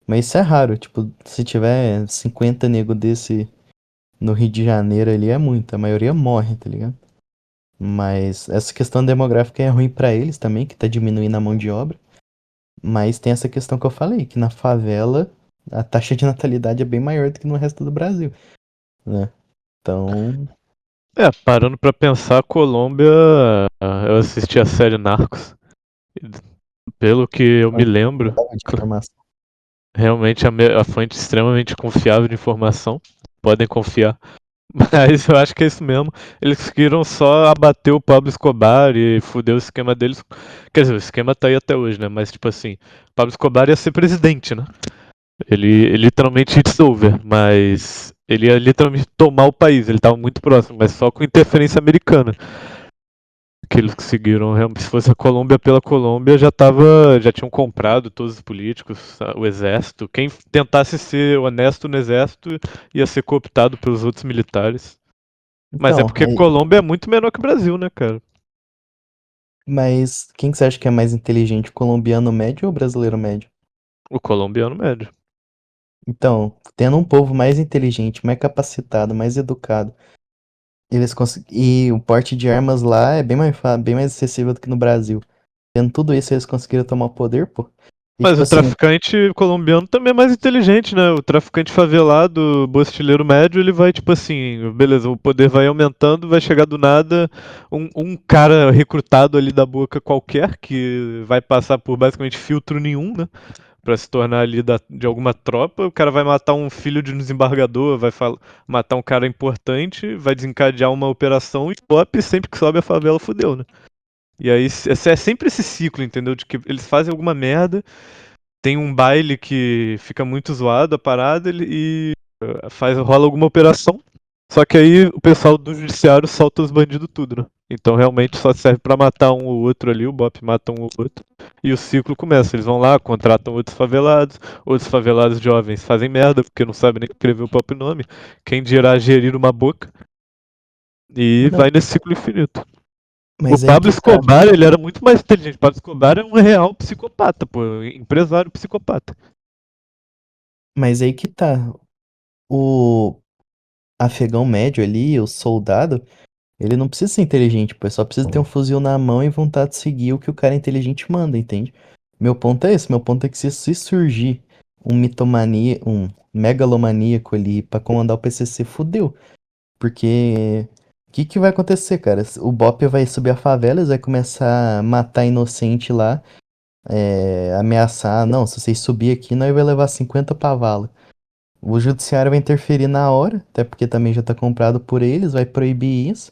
Mas isso é raro, tipo, se tiver 50 nego desse no Rio de Janeiro ali é muito, a maioria morre, tá ligado? Mas essa questão demográfica é ruim pra eles também, que tá diminuindo a mão de obra. Mas tem essa questão que eu falei, que na favela a taxa de natalidade é bem maior do que no resto do Brasil, né? Então, Parando pra pensar, a Colômbia. Eu assisti a série Narcos. E pelo que eu me lembro, faltava de informação. realmente a fonte extremamente confiável de informação. Podem confiar. Mas eu acho que é isso mesmo. Eles conseguiram só abater o Pablo Escobar e fuder o esquema deles. Quer dizer, o esquema tá aí até hoje, né? Mas, tipo assim, Pablo Escobar ia ser presidente, né? Ele literalmente hits over, mas ele ia literalmente tomar o país. Ele tava muito próximo, mas só com interferência americana. Que eles conseguiram. Se fosse a Colômbia pela Colômbia, já tinham comprado todos os políticos, o exército. Quem tentasse ser honesto no exército ia ser cooptado pelos outros militares. Mas é Então, porque Colômbia é muito menor que o Brasil, né, cara? mas quem que você acha que é mais inteligente, o colombiano médio ou o brasileiro médio? O colombiano médio. Então, tendo um povo mais inteligente, mais capacitado, mais educado, e o porte de armas lá é bem mais acessível do que no Brasil. Tendo tudo isso, eles conseguiram tomar o poder, pô. E Mas tipo o assim, traficante colombiano também é mais inteligente, né? O traficante favelado, bostileiro médio, ele vai, tipo assim, beleza, o poder vai aumentando, vai chegar do nada um cara recrutado ali da boca qualquer, que vai passar por basicamente filtro nenhum, né? Pra se tornar ali de alguma tropa, o cara vai matar um filho de um desembargador, matar um cara importante, vai desencadear uma operação e top, sempre que sobe a favela, fudeu, né? E aí é sempre esse ciclo, entendeu? De que eles fazem alguma merda, tem um baile que fica muito zoado a parada rola alguma operação, Só que aí o pessoal do judiciário solta os bandidos tudo, né? Então realmente só serve pra matar um ou outro ali, o BOP mata um ou outro. E o ciclo começa. Eles vão lá, contratam outros favelados jovens fazem merda, porque não sabem nem escrever o próprio nome. Quem dirá gerir uma boca. E Não, vai nesse ciclo infinito. O mas aí Pablo que tá. Escobar, ele era muito mais inteligente. O Pablo Escobar é um real psicopata, pô. Empresário psicopata. Mas aí que tá. O afegão médio ali, o soldado, ele não precisa ser inteligente, pô. Ele só precisa ter um fuzil na mão e vontade de seguir o que o cara inteligente manda, entende? Meu ponto é esse. Meu ponto é que se surgir um megalomaníaco ali pra comandar o PCC, fudeu. Porque o que vai acontecer, cara? O BOP vai subir a favela, eles vai começar a matar inocente lá, ameaçar. Não, se vocês subir aqui, nós vai levar 50 pra vala. O judiciário vai interferir na hora, até porque também já tá comprado por eles, vai proibir isso.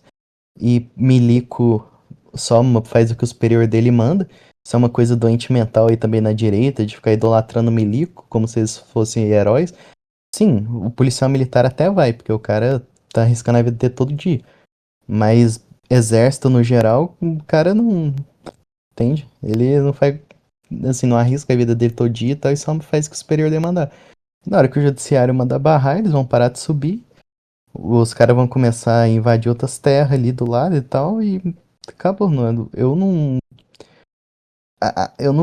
E milico faz o que o superior dele manda. Isso é uma coisa doente mental aí também na direita, de ficar idolatrando milico, como se eles fossem heróis. Sim, o policial militar até vai, porque o cara tá arriscando a vida dele todo dia. Mas exército no geral, o cara não entende. Ele não faz, assim, não arrisca a vida dele todo dia e tal, e só faz o que o superior dele mandar. Na hora que o judiciário mandar barrar, eles vão parar de subir. Os caras vão começar a invadir outras terras ali do lado e tal, e acabou, mano. Eu não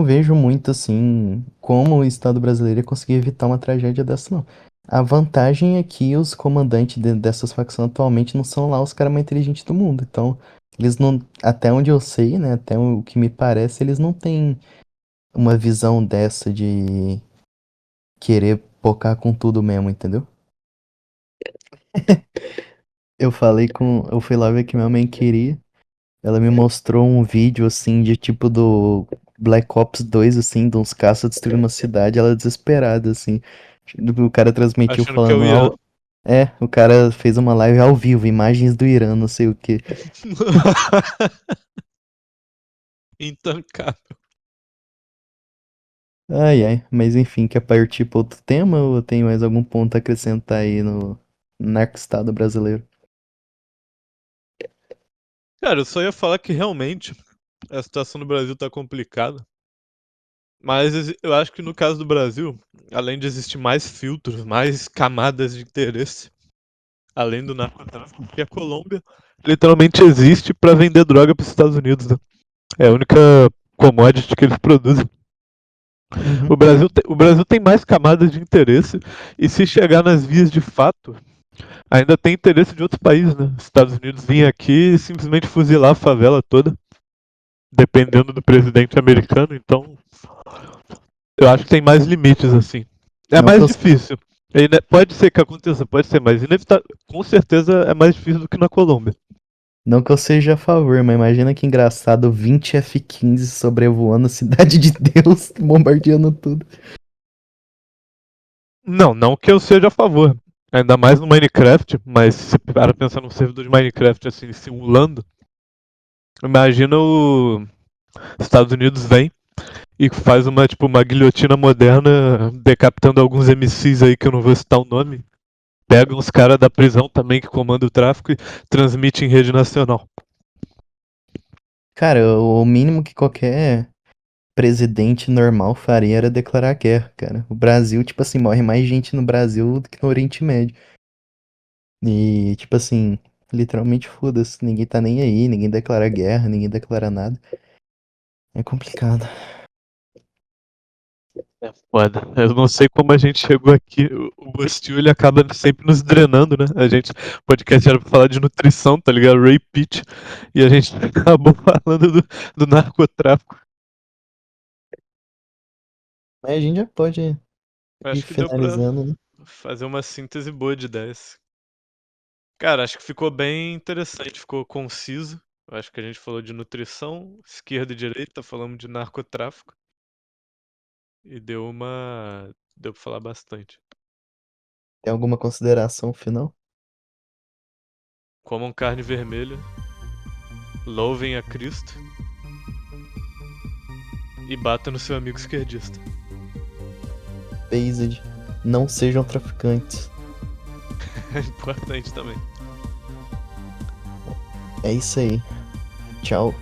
vejo muito assim como o Estado brasileiro ia conseguir evitar uma tragédia dessa, não. A vantagem é que os comandantes dessas facções atualmente não são lá os caras mais inteligentes do mundo. Então, eles não. Até onde eu sei, né? Até o que me parece, eles não têm uma visão dessa de querer focar com tudo mesmo, entendeu? Eu fui lá ver que minha mãe queria. Ela me mostrou um vídeo assim de tipo do Black Ops 2, assim, de uns caças destruindo uma cidade, ela desesperada, assim. O cara transmitiu Achando que é o falando, Irã. o cara fez uma live ao vivo, imagens do Irã, não sei o que. Intancável. Ai, ai, mas enfim, quer partir para outro tema ou tem mais algum ponto a acrescentar aí no narco-estado brasileiro? Cara, eu só ia falar que realmente a situação do Brasil tá complicada. Mas eu acho que no caso do Brasil, além de existir mais filtros, mais camadas de interesse, além do narcotráfico, porque a Colômbia literalmente existe pra vender droga pros Estados Unidos, né? É a única commodity que eles produzem. Uhum. O Brasil tem mais camadas de interesse e se chegar nas vias de fato, ainda tem interesse de outros países, né? Os Estados Unidos vir aqui e simplesmente fuzilar a favela toda, dependendo do presidente americano, então eu acho que tem mais limites assim. É Não que mais eu, difícil. Pode ser que aconteça, pode ser, mas com certeza é mais difícil do que na Colômbia. não que eu seja a favor, mas imagina que engraçado 20 F-15 sobrevoando a Cidade de Deus, bombardeando tudo. Não, não que eu seja a favor. Ainda mais no Minecraft, mas se você para pensar num servidor de Minecraft assim, simulando, imagina os Estados Unidos vem e faz uma, tipo, uma guilhotina moderna decapitando alguns MCs aí que eu não vou citar o nome. Pega uns caras da prisão também que comanda o tráfico e transmite em rede nacional. Cara, o mínimo que qualquer presidente normal faria era declarar guerra, cara. O Brasil, tipo assim, morre mais gente no Brasil do que no Oriente Médio. E, tipo assim, literalmente foda-se. Ninguém tá nem aí, ninguém declara guerra, ninguém declara nada. É complicado. É foda. Eu não sei como a gente chegou aqui. O Gostil ele acaba sempre nos drenando, né? O podcast era pra falar de nutrição, tá ligado? Ray Pitt. E a gente acabou falando do narcotráfico. Mas a gente já pode ir Acho que deu pra finalizando, né? fazer uma síntese boa de ideias. Cara, acho que ficou bem interessante, ficou conciso. Acho que a gente falou de nutrição, esquerda e direita, falamos de narcotráfico. E deu pra falar bastante. Tem alguma consideração final? Comam carne vermelha, louvem a Cristo e bata no seu amigo esquerdista. Based. Não sejam traficantes. É importante também. É isso aí. Tchau.